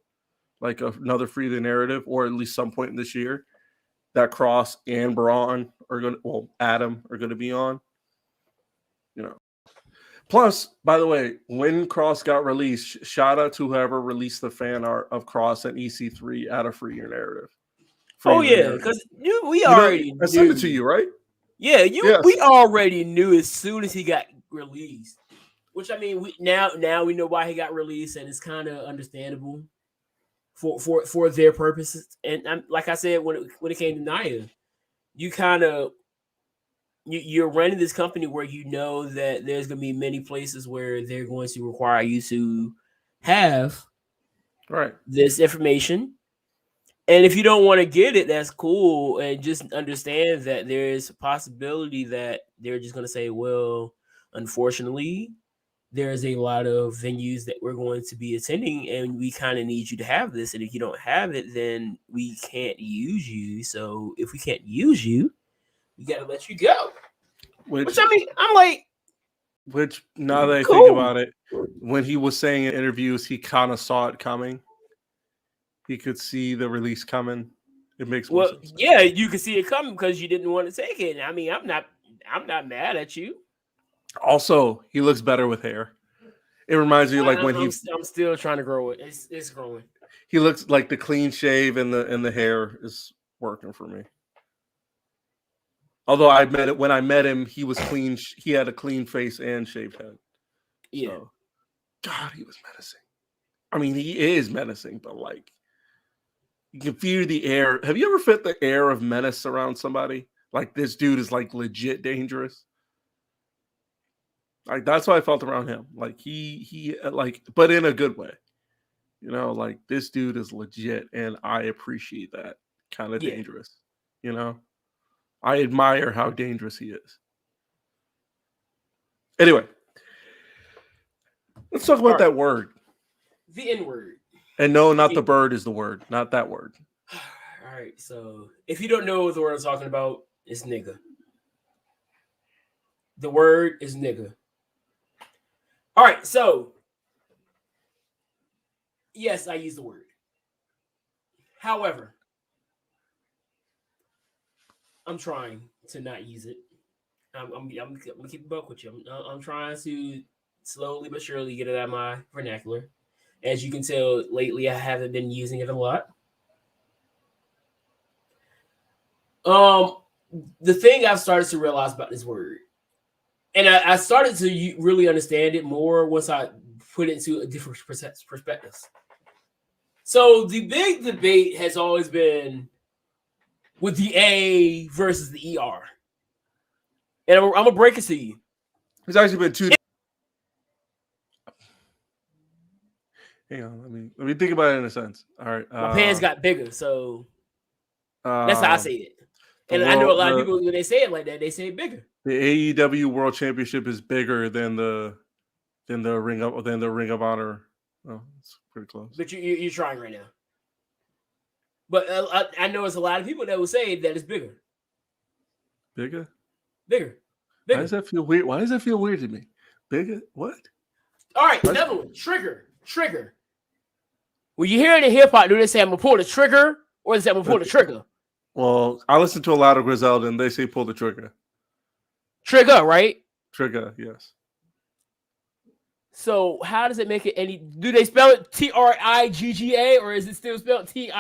like another Free the Narrative, or at least some point in this year that Cross and Braun are Adam are gonna be on. You know. Plus, by the way, when Cross got released, shout out to whoever released the fan art of Cross and EC3 out of Free Your Narrative. Because we already I sent it to you, right? Yeah, we already knew as soon as he got released. Which I mean, we now we know why he got released, and it's kind of understandable for their purposes. And like I said, when it came to Nia, you kind of you're running this company where you know that there's going to be many places where they're going to require you to have this information. And if you don't want to get it, that's cool. And just understand that there's a possibility that they're just going to say, well, unfortunately, there's a lot of venues that we're going to be attending, and we kind of need you to have this. And if you don't have it, then we can't use you. So if we can't use you, we got to let you go. Which I mean, I'm like, which now that I think about it, when he was saying in interviews, he kind of saw it coming. He could see the release coming. It makes more sense. Yeah, you could see it coming because you didn't want to take it. I mean, I'm not mad at you. Also, he looks better with hair. It reminds me of like when I'm still trying to grow it. It's growing. He looks like the clean shave and the hair is working for me. Although when I met him, he was clean. He had a clean face and shaved head. Yeah. So, God, he was menacing. I mean, he is menacing, but like, you can feel the air. Have you ever felt the air of menace around somebody? Like, this dude is like legit dangerous. Like, that's what I felt around him. Like he like, but in a good way. You know, like this dude is legit, and I appreciate that kind of dangerous. You know, I admire how dangerous he is. Anyway, let's talk about that word. The N-word. And no, not the bird is the word, not that word. All right, so if you don't know what the word I'm talking about, it's nigga. The word is nigga. All right, so yes, I use the word. However, I'm trying to not use it. I'm gonna keep a buck with you. I'm trying to slowly but surely get it out of my vernacular. As you can tell, lately I haven't been using it a lot. The thing I've started to realize about this word, and I started to really understand it more once I put it into a different perspectives. So the big debate has always been with the A versus the ER. And I'm gonna break it to you. There's actually been two. Hang on, let me think about it in a sense. All right, my pants got bigger, so that's how I say it. And I know a lot of people when they say it like that, they say it bigger. The AEW World Championship is bigger than the Ring of Honor. Oh, it's pretty close. But you're trying right now. But I know it's a lot of people that will say that it's bigger. Bigger. Why does that feel weird? Why does that feel weird to me? Bigger? What? All right, another one. Trigger. When you hear it in hip hop, do they say I'm gonna pull the trigger or they say I'm gonna pull the trigger? Well, I listen to a lot of Griselda and they say pull the trigger. Trigger, right? Trigger, yes. So how does it make it any? Do they spell it TRIGGA or is it still spelled TRIGGER?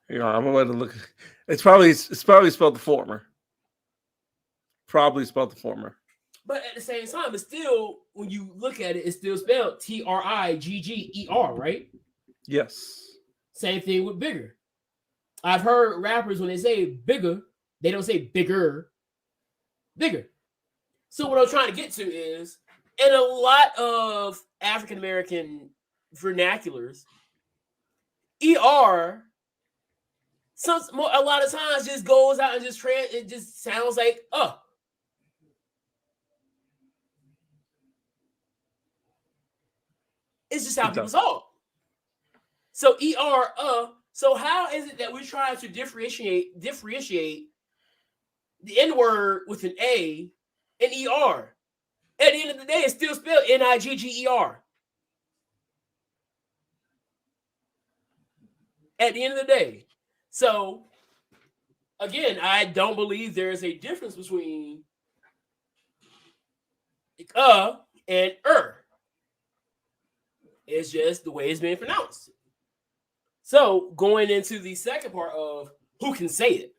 Yeah, I'm going to look. It's probably spelled the former. Probably spelled the former. But at the same time, it's still, when you look at it, it's still spelled Trigger, right? Yes. Same thing with bigger. I've heard rappers, when they say bigger, they don't say bigger. So what I'm trying to get to is, in a lot of African American vernaculars, ER, a lot of times just goes out and it just sounds like It's just how people talk. So ER, so how is it that we're trying to differentiate the N-word with an A and ER? At the end of the day, it's still spelled Nigger. At the end of the day. So, again, I don't believe there is a difference between and It's just the way it's being pronounced. So, going into the second part of who can say it.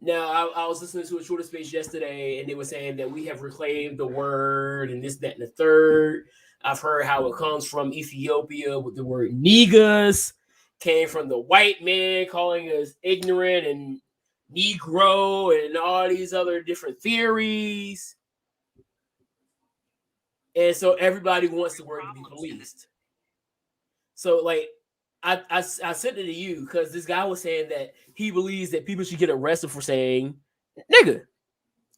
Now, I was listening to a Twitter space yesterday, and they were saying that we have reclaimed the word and this, that, and the third. I've heard how it comes from Ethiopia with the word niggas, came from the white man calling us ignorant and Negro and all these other different theories. And so everybody wants the word to be policed. So, like, I sent it to you because this guy was saying that he believes that people should get arrested for saying nigga.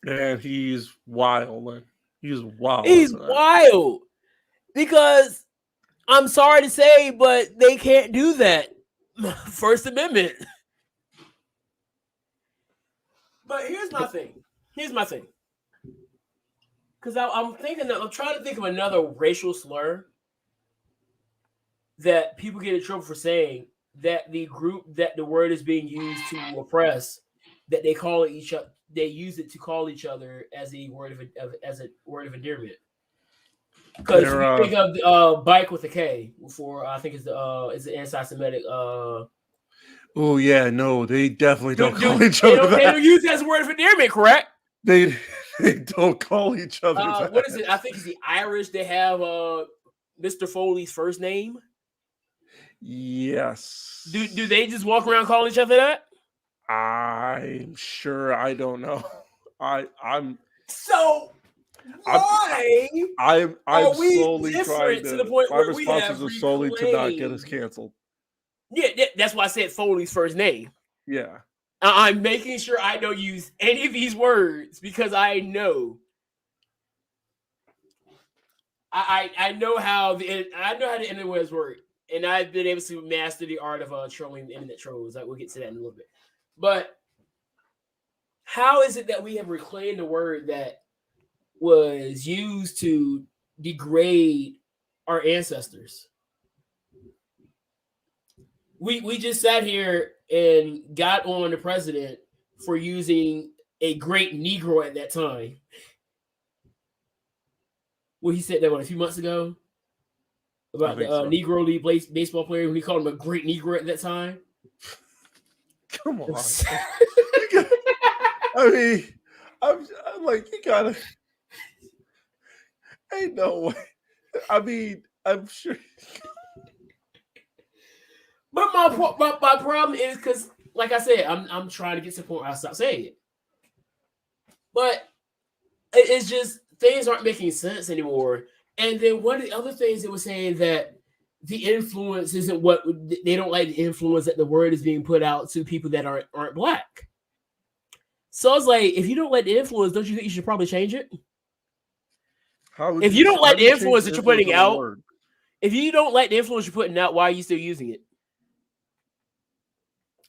And he's wild. He's wild. He's wild. Because I'm sorry to say, but they can't do that. First Amendment. But here's my thing. Because I'm trying to think of another racial slur that people get in trouble for saying, that the group that the word is being used to oppress, that they call each other, they use it to call each other as a word of endearment. Because you think of bike with a K for, I think it's the anti-Semitic. Oh yeah, no, they definitely don't call each other. They don't use it as a word of endearment, correct? They don't call each other. What is it? I think it's the Irish. They have Mr. Foley's first name. Yes. Do they just walk around calling each other that? I'm sure. I don't know. I'm so. Why I'm are we slowly trying to the point my where we have responses are solely to not get us canceled. Yeah, that's why I said Foley's first name. Yeah. I'm making sure I don't use any of these words because I know. I know how the interwebs work, and I've been able to master the art of trolling the internet trolls. We'll get to that in a little bit. But how is it that we have reclaimed the word that was used to degrade our ancestors? We just sat here and got on the president for using a great Negro at that time. Well, he said that a few months ago about the Negro League baseball player when he called him a great Negro at that time. Come on. I mean, I'm like, you gotta. Ain't no way. I mean, I'm sure. But my problem is because, like I said, I'm trying to get to the point where I stop saying it. But it's just things aren't making sense anymore. And then one of the other things they were saying that the influence isn't what they don't like the influence that the word is being put out to people that aren't black. So I was like, if you don't like the influence, don't you think you should probably change it? If you don't like the influence that you're putting out, if you don't like the influence you're putting out, why are you still using it?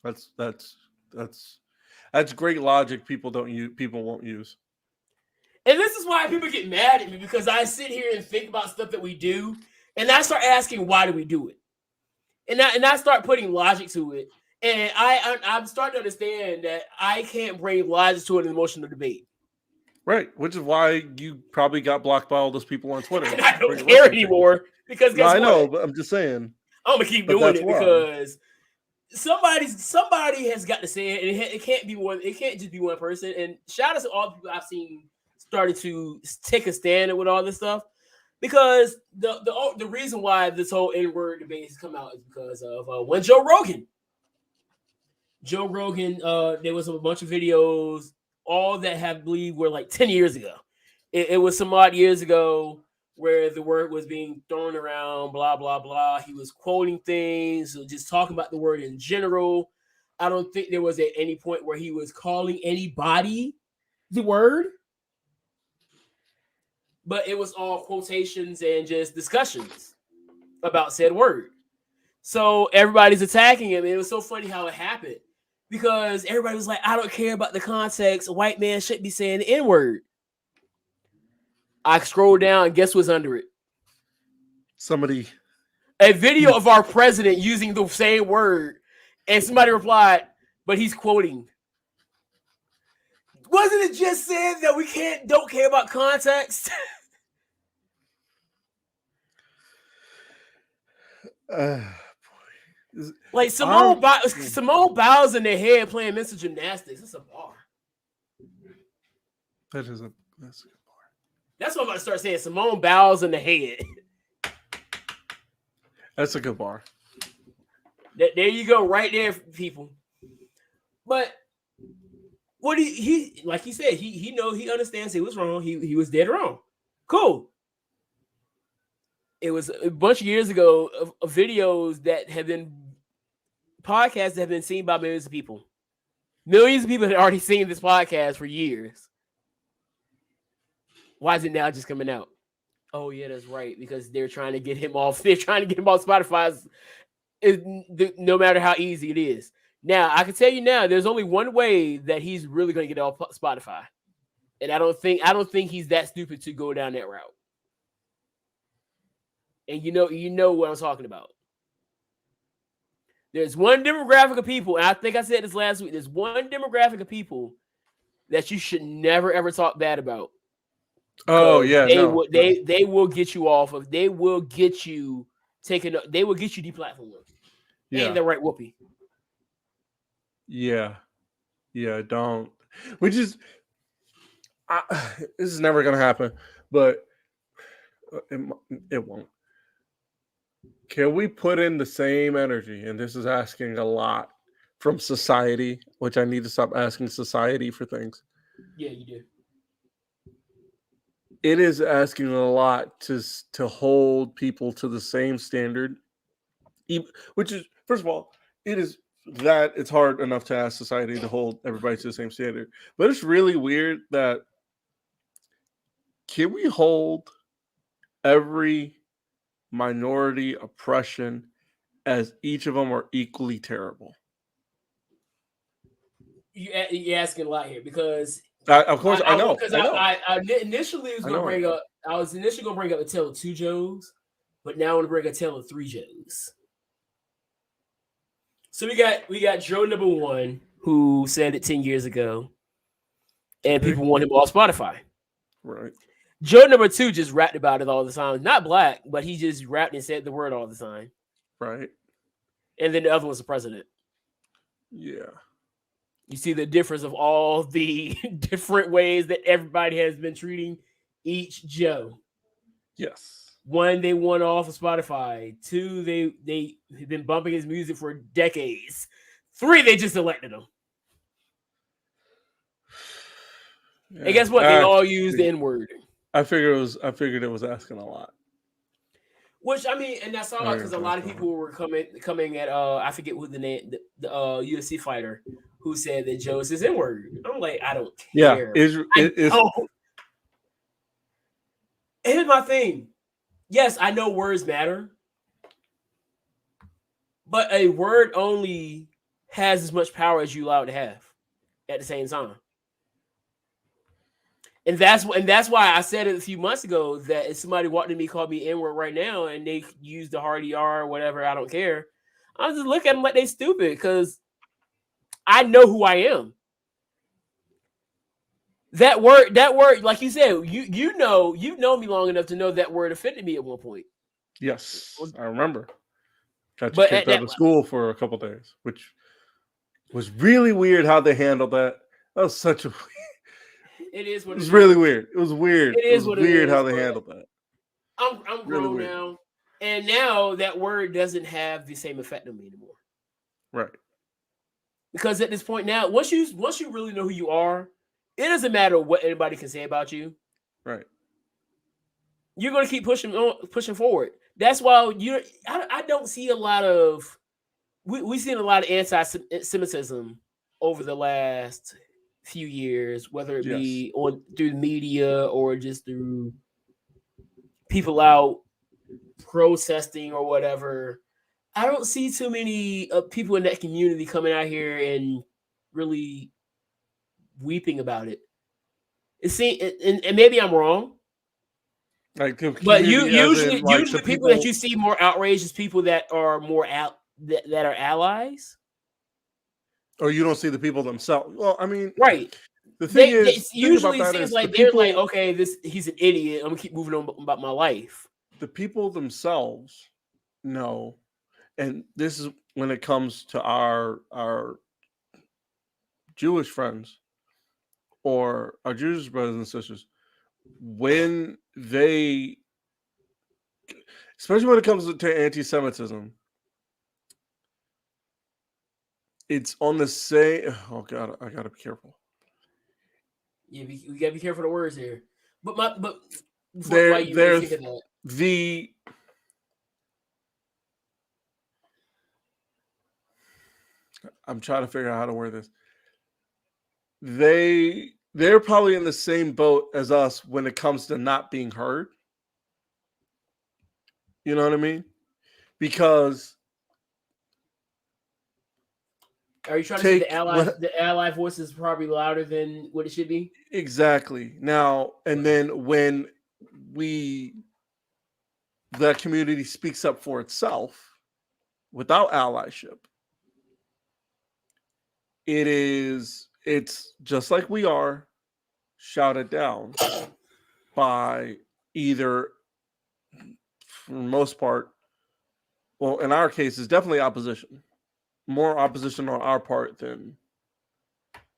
That's great logic. People won't use. And this is why people get mad at me, because I sit here and think about stuff that we do, and I start asking, why do we do it? And I start putting logic to it. And I'm starting to understand that I can't bring logic to an emotional debate. Right, which is why you probably got blocked by all those people on Twitter. And I don't care anymore because guess what? I know, but I'm just saying. I'm gonna keep doing it because somebody has got to say it, and it can't be one. It can't just be one person. And shout out to all the people I've seen started to take a stand with all this stuff, because the reason why this whole N-word debate has come out is because of when Joe Rogan, there was a bunch of videos, all that have believed were like 10 years ago. It was some odd years ago where the word was being thrown around, blah, blah, blah. He was quoting things, so just talking about the word in general. I don't think there was at any point where he was calling anybody the word, but it was all quotations and just discussions about said word. So everybody's attacking him. And it was so funny how it happened, because everybody was like, I don't care about the context. A white man shouldn't be saying the N-word. I scrolled down, and guess what's under it? A video of our president using the same word, and somebody replied, but he's quoting. Wasn't it just said that we don't care about context? Like Simone Biles in their head playing mental gymnastics. That's a bar. That's a good bar. That's what I'm about to start saying. Simone Biles in the head. That's a good bar. There you go, right there, people. But what he like he said, he understands he was wrong. He was dead wrong. Cool. It was a bunch of years ago of videos that have been podcasts that have been seen by millions of people. Millions of people had already seen this podcast for years. Why is it now just coming out? Oh yeah, that's right. Because they're trying to get him off. They're trying to get him off Spotify. No matter how easy it is. Now I can tell you now, there's only one way that he's really going to get off Spotify, and I don't think he's that stupid to go down that route. And you know what I'm talking about. There's one demographic of people, and I think I said this last week. There's one demographic of people that you should never ever talk bad about. Oh yeah, they will get you off of. They will get you taken. They will get you deplatformed. Yeah, and the right whoopee. Yeah, don't. Which is, this is never gonna happen, but it won't. Can we put in the same energy? And this is asking a lot from society, which I need to stop asking society for things. Yeah, you do. It is asking a lot to hold people to the same standard, which is, first of all, it's hard enough to ask society to hold everybody to the same standard. But it's really weird that can we hold every minority oppression as each of them are equally terrible? You're asking a lot here, because of course I know. Because I initially was going to bring up. I was initially going to bring up a tale of two Joes, but now I want to bring a tale of three Joes. So we got Joe number one, who said it 10 years ago, and people want him off Spotify. Right. Joe number two just rapped about it all the time. Not black, but he just rapped and said the word all the time. Right. And then the other one's the president. Yeah. You see the difference of all the different ways that everybody has been treating each Joe. Yes. One, they won off of Spotify. Two, they have been bumping his music for decades. Three, they just elected him. Yeah. And guess what? They all used the N-word. I figured it was asking a lot. Which, I mean, and that's all because a lot of people were coming at I forget who the name, the UFC fighter who said that Joe is his N-word. I'm like, I don't care. Yeah, here's my thing. Yes, I know words matter, but a word only has as much power as you allow it to have at the same time. And that's why I said it a few months ago that if somebody walked to me, called me N-word right now, and they use the hard ER or whatever, I don't care. I'll just look at them like they stupid, because I know who I am. That word, like you said, you've known me long enough to know that word offended me at one point. Yes, I remember. Got you kicked out of school for a couple days, which was really weird how they handled that. That was such a. It is what it was really weird. It was weird. It is what weird it is, how they handled that. I'm grown now, and now that word doesn't have the same effect on me anymore. Right. Because at this point now, once you really know who you are, it doesn't matter what anybody can say about you. Right. You're going to keep pushing forward. That's why I don't see a lot of we've seen a lot of anti-Semitism over the last few years, whether it be through the media or just through people out protesting or whatever. I don't see too many people in that community coming out here and really weeping about it. And maybe I'm wrong. Like, but usually people that you see more outraged is people that are more that are allies. Or you don't see the people themselves. Well, I mean, right. The thing is, usually it seems like they're like, okay, he's an idiot. I'm gonna keep moving on about my life. The people themselves know, and this is when it comes to our Jewish friends or our Jewish brothers and sisters, when they, especially when it comes to anti-Semitism, it's on the same. Oh God, I gotta be careful. Yeah, we gotta be careful of the words here. But there's the. I'm trying to figure out how to word this. They're probably in the same boat as us when it comes to not being heard. You know what I mean? Because are you trying to say the ally voice is probably louder than what it should be? Exactly. Now, and then when that community speaks up for itself without allyship, it's just like we are shouted down by either, for the most part, well, in our case, it's definitely opposition. More opposition on our part than.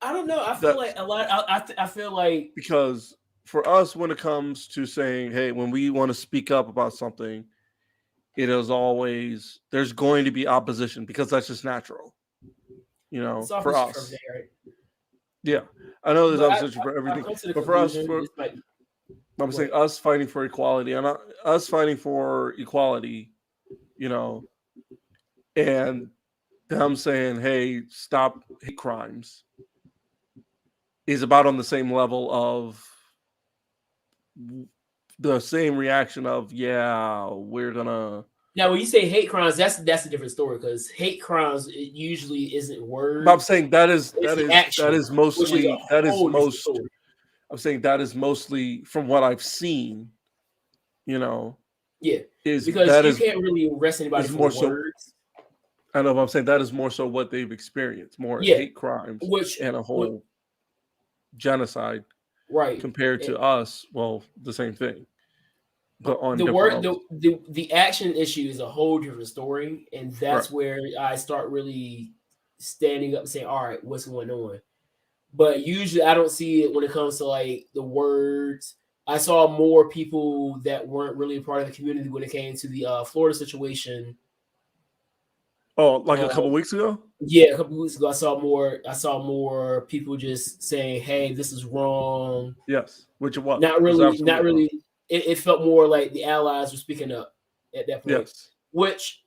I don't know. I feel like a lot. I feel like because for us, when it comes to saying, hey, when we want to speak up about something, it is always there's going to be opposition because that's just natural. You know, for us. Yeah, I know there's opposition for everything, but for us, I'm saying us fighting for equality, and us fighting for equality, you know, and them saying, "Hey, stop hate crimes," is about on the same level of the same reaction of, "Yeah, we're gonna." Now, when you say hate crimes, that's a different story because hate crimes usually isn't words. But I'm saying that is mostly. I'm saying that is mostly from what I've seen. You know. Yeah. Because you can't really arrest anybody for words. I know, but I'm saying that is more so what they've experienced, more hate crimes, and a whole genocide, right? Compared to us, well, the same thing. But on the action issue is a whole different story, and that's where I start really standing up and saying, "All right, what's going on?" But usually, I don't see it when it comes to like the words. I saw more people that weren't really a part of the community when it came to the Florida situation. Oh, like a couple weeks ago? Yeah, a couple weeks ago, I saw more people just saying, "Hey, this is wrong." Yes, which it was not really. It felt more like the allies were speaking up at that point, which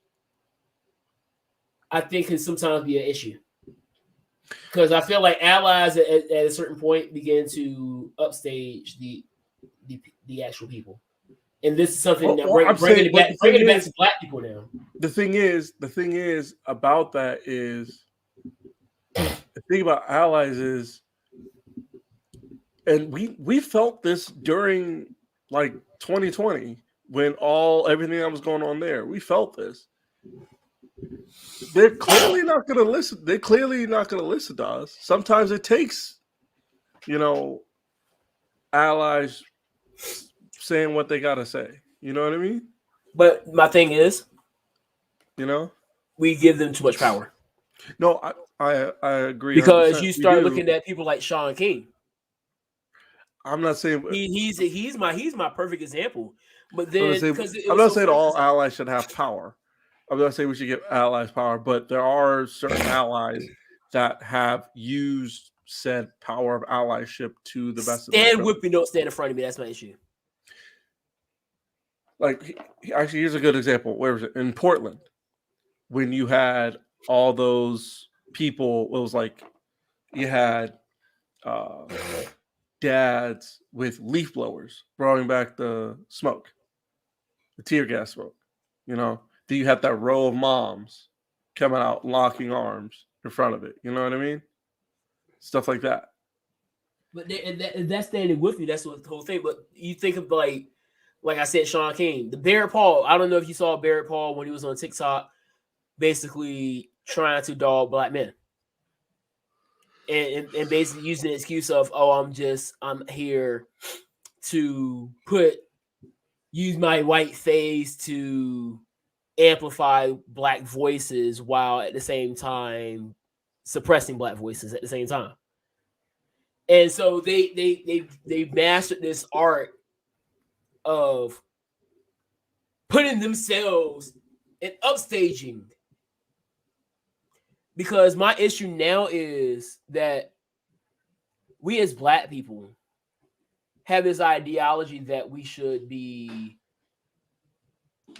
I think can sometimes be an issue because I feel like allies at a certain point begin to upstage the actual people, and this is something that bringing it back to Black people now. The thing is about that is the thing about allies is, and we felt this during like 2020 when everything that was going on there. We felt this. They're clearly not going to listen. They're clearly not going to listen to us. Sometimes it takes, allies saying what they got to say. You know what I mean? But my thing is, we give them too much power. No, I agree because 100%. you start looking at people like Sean King. I'm not saying he's my perfect example. But I'm then not saying all allies should have power. I'm not saying we should give allies power, but there are certain allies that have used said power of allyship to the best of their ability. Stand with me, don't stand in front of me. That's my issue. Like, actually, here's a good example. Where was it? In Portland, when you had all those people, it was like you had dads with leaf blowers blowing back the smoke, the tear gas smoke. You know, then you had that row of moms coming out locking arms in front of it. You know what I mean? Stuff like that. But that's standing with you. That's what the whole thing. But you think of like I said, Sean King, the Barrett Paul. I don't know if you saw Barrett Paul when he was on TikTok, basically trying to dog black men, and basically using the excuse of, oh, I'm here to use my white face to amplify black voices while at the same time suppressing black voices at the same time. And so they mastered this art of putting themselves in upstaging. Because my issue now is that we as black people have this ideology that we should be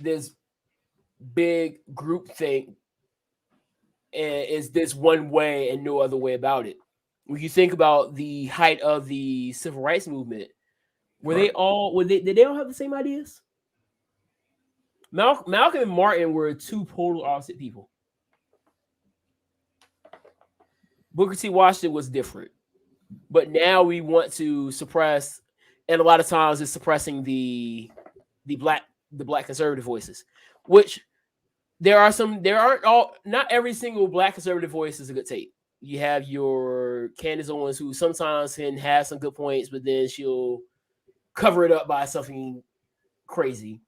this big group thing, and is this one way and no other way about it. When you think about the height of the civil rights movement, did they all have the same ideas? Malcolm and Martin were two polar opposite people. Booker T. Washington was different, but now we want to suppress, and a lot of times it's suppressing the black conservative voices, which not every single black conservative voice is a good take. You have your Candace Owens, who sometimes can have some good points, but then she'll cover it up by something crazy.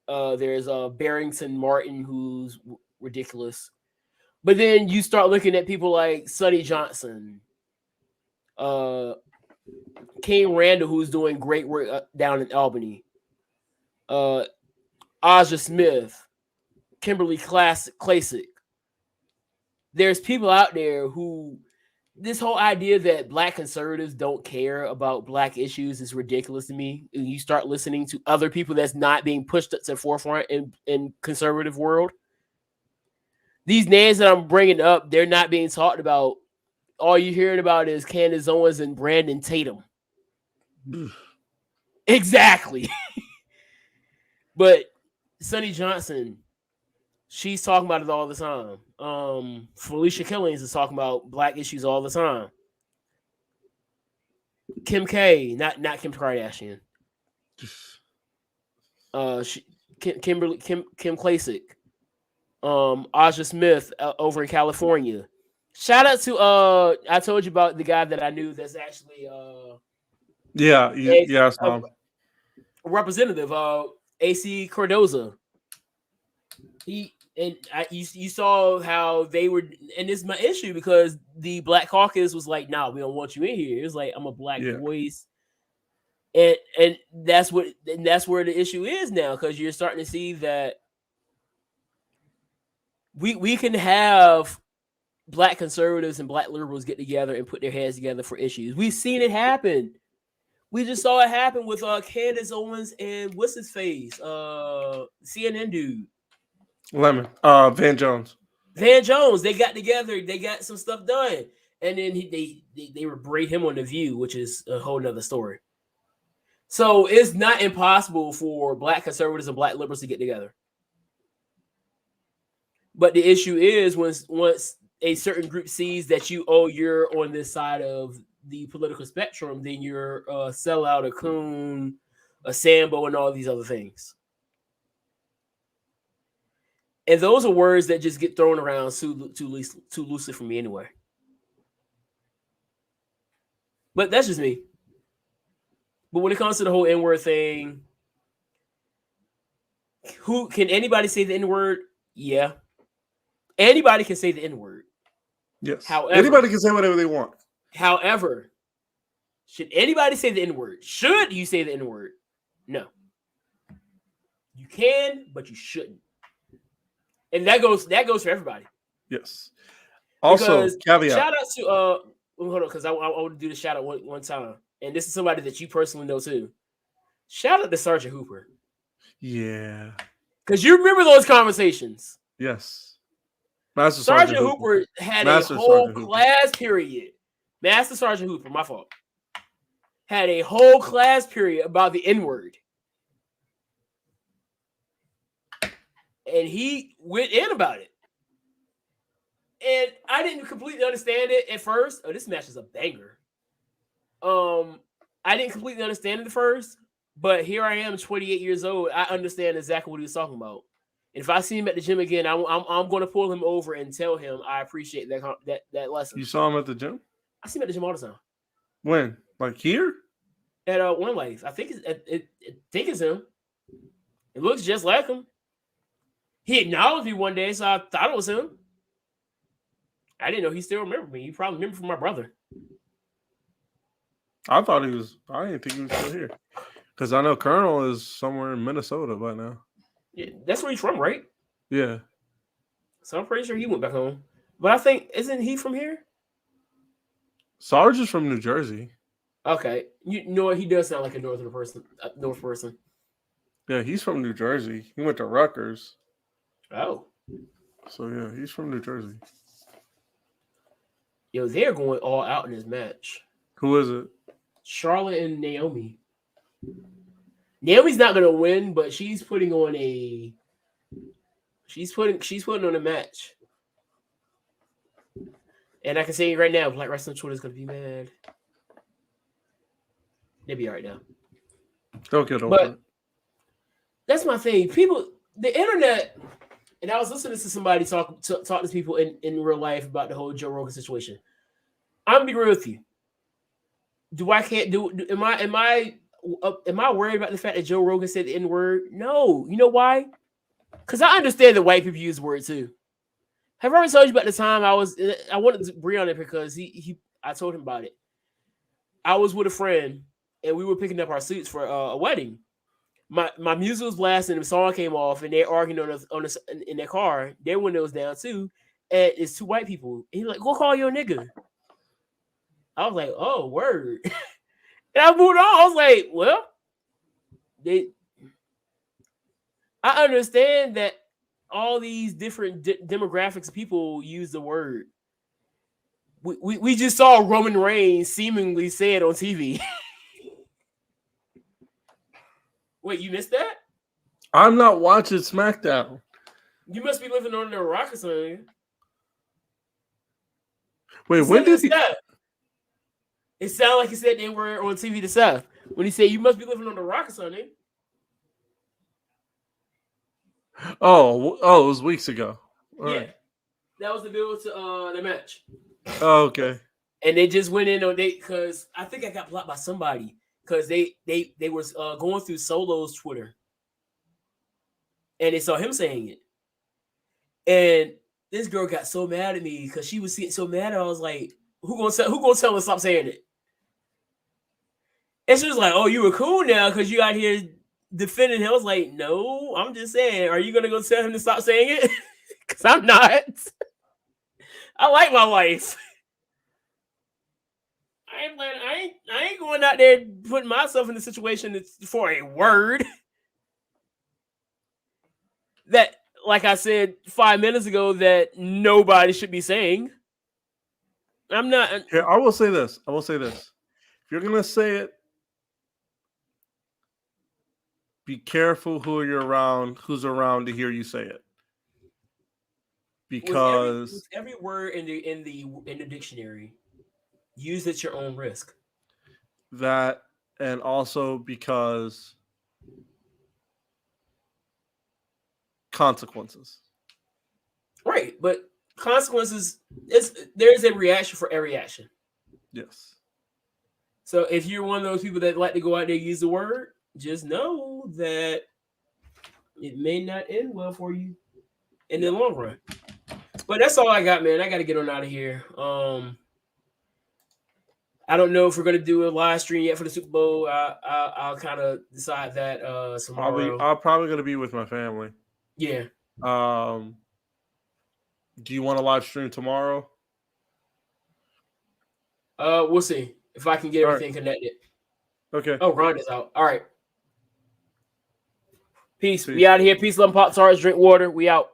There's Barrington Martin, who's ridiculous. But then you start looking at people like Sonny Johnson, King Randall, who's doing great work down in Albany, Aja Smith, Kimberly Classic. There's people out there who, this whole idea that black conservatives don't care about black issues is ridiculous to me. And you start listening to other people that's not being pushed to the forefront in conservative world. These names that I'm bringing up, they're not being talked about. All you're hearing about is Candace Owens and Brandon Tatum. Exactly. But Sonny Johnson, she's talking about it all the time. Felicia Killings is talking about black issues all the time. Kim K, not Kim Kardashian. Kim Klasick. Aja Smith over in California. Shout out to I told you about the guy that I knew that's actually a representative AC Cardoza. You saw how they were, and this is my issue because the Black Caucus was like, "Nah, we don't want you in here." It was like, I'm a black voice, and that's where the issue is now, because you're starting to see that we can have black conservatives and black liberals get together and put their heads together for issues. We've seen it happen. We just saw it happen with Candace Owens and what's his face, CNN dude. Lemon. Van Jones. They got together. They got some stuff done, and then they would braid him on The View, which is a whole nother story. So it's not impossible for black conservatives and black liberals to get together. But the issue is once a certain group sees that you're on this side of the political spectrum, then you're a sellout, a coon, a Sambo, and all these other things. And those are words that just get thrown around too loosely for me anyway. But that's just me. But when it comes to the whole N-word thing, who can anybody say the N-word? Yeah. Anybody can say the N-word. Yes. However, anybody can say whatever they want. However, should anybody say the N-word? Should you say the N-word? No. You can, but you shouldn't. And that goes for everybody. Yes. Also, because caveat. Shout out to hold on, because I want to do the shout out one time. And this is somebody that you personally know too. Shout out to Sergeant Hooper. Yeah. Because you remember those conversations. Yes. Master Sergeant Hooper had a whole class period. Master Sergeant Hooper, my fault. Had a whole class period about the N-word. And he went in about it. And I didn't completely understand it at first. Oh, this match is a banger. I didn't completely understand it at first, but here I am, 28 years old. I understand exactly what he was talking about. And if I see him at the gym again, I'm going to pull him over and tell him I appreciate that lesson. You saw him at the gym? I see him at the gym all the time. When? Like here? At One Life. I think it's him. It looks just like him. He acknowledged me one day, so I thought it was him. I didn't know he still remembered me. He probably remembered from my brother. I didn't think he was still here. Because I know Colonel is somewhere in Minnesota by now. Yeah, that's where he's from, right? Yeah. So I'm pretty sure he went back home. But I think, isn't he from here? Sarge is from New Jersey. Okay. You know what? He does sound like a north person. Yeah, he's from New Jersey. He went to Rutgers. Oh. So, yeah, he's from New Jersey. Yo, they're going all out in this match. Who is it? Charlotte and Naomi. Naomi's not gonna win, but she's putting on a match. And I can say right now, Black Wrestling Twitter is gonna be mad. They'll be all right now. But that's my thing. People, the internet, and I was listening to somebody talk to people in real life about the whole Joe Rogan situation. I'm gonna be real with you. Am I worried about the fact that Joe Rogan said the N-word? No. You know why? Because I understand that white people use the word too. Have I ever told you about the time I wanted to bring on it because I told him about it. I was with a friend and we were picking up our suits for a wedding. My music was blasting, the song came off, and they're arguing in their car. Their window was down too, and it's two white people. And he's like, "Go call your nigga." I was like, "Oh, word." And I moved on. I was like, well, I understand that all these different demographics of people use the word. We just saw Roman Reigns seemingly say it on TV. Wait, you missed that? I'm not watching SmackDown. You must be living under a rock or something. Wait, when did he... It sounded like he said they were on TV to Seth. When he said, you must be living on the rock or something. Oh, it was weeks ago. All right. That was the build to the match. Oh, okay. And they just went in on because I think I got blocked by somebody because they was going through Solo's Twitter. And they saw him saying it. And this girl got so mad at me because she was so mad. I was like, who gonna tell her to stop saying it? And she was like, "Oh, you were cool now because you out here defending him." I was like, "No, I'm just saying. Are you gonna go tell him to stop saying it? Because I'm not. I like my life. I ain't going out there putting myself in a situation for a word that, like I said 5 minutes ago, that nobody should be saying." I'm not. Here, I will say this. If you're gonna say it, be careful who's around to hear you say it. Because with every word in the dictionary, use at your own risk. That, and also because consequences. Right, but consequences there's a reaction for every action. Yes. So if you're one of those people that like to go out there and use the word, just know that it may not end well for you in the long run. But that's all I got, man. I got to get on out of here. I don't know if we're gonna do a live stream yet for the Super Bowl. I'll kind of decide that tomorrow. I'm probably gonna be with my family. Yeah. Do you want to live stream tomorrow? We'll see if I can get everything connected. Okay. Oh, Ron is out. All right. Peace. We out of here. Peace, love, Pop Tarts, drink water. We out.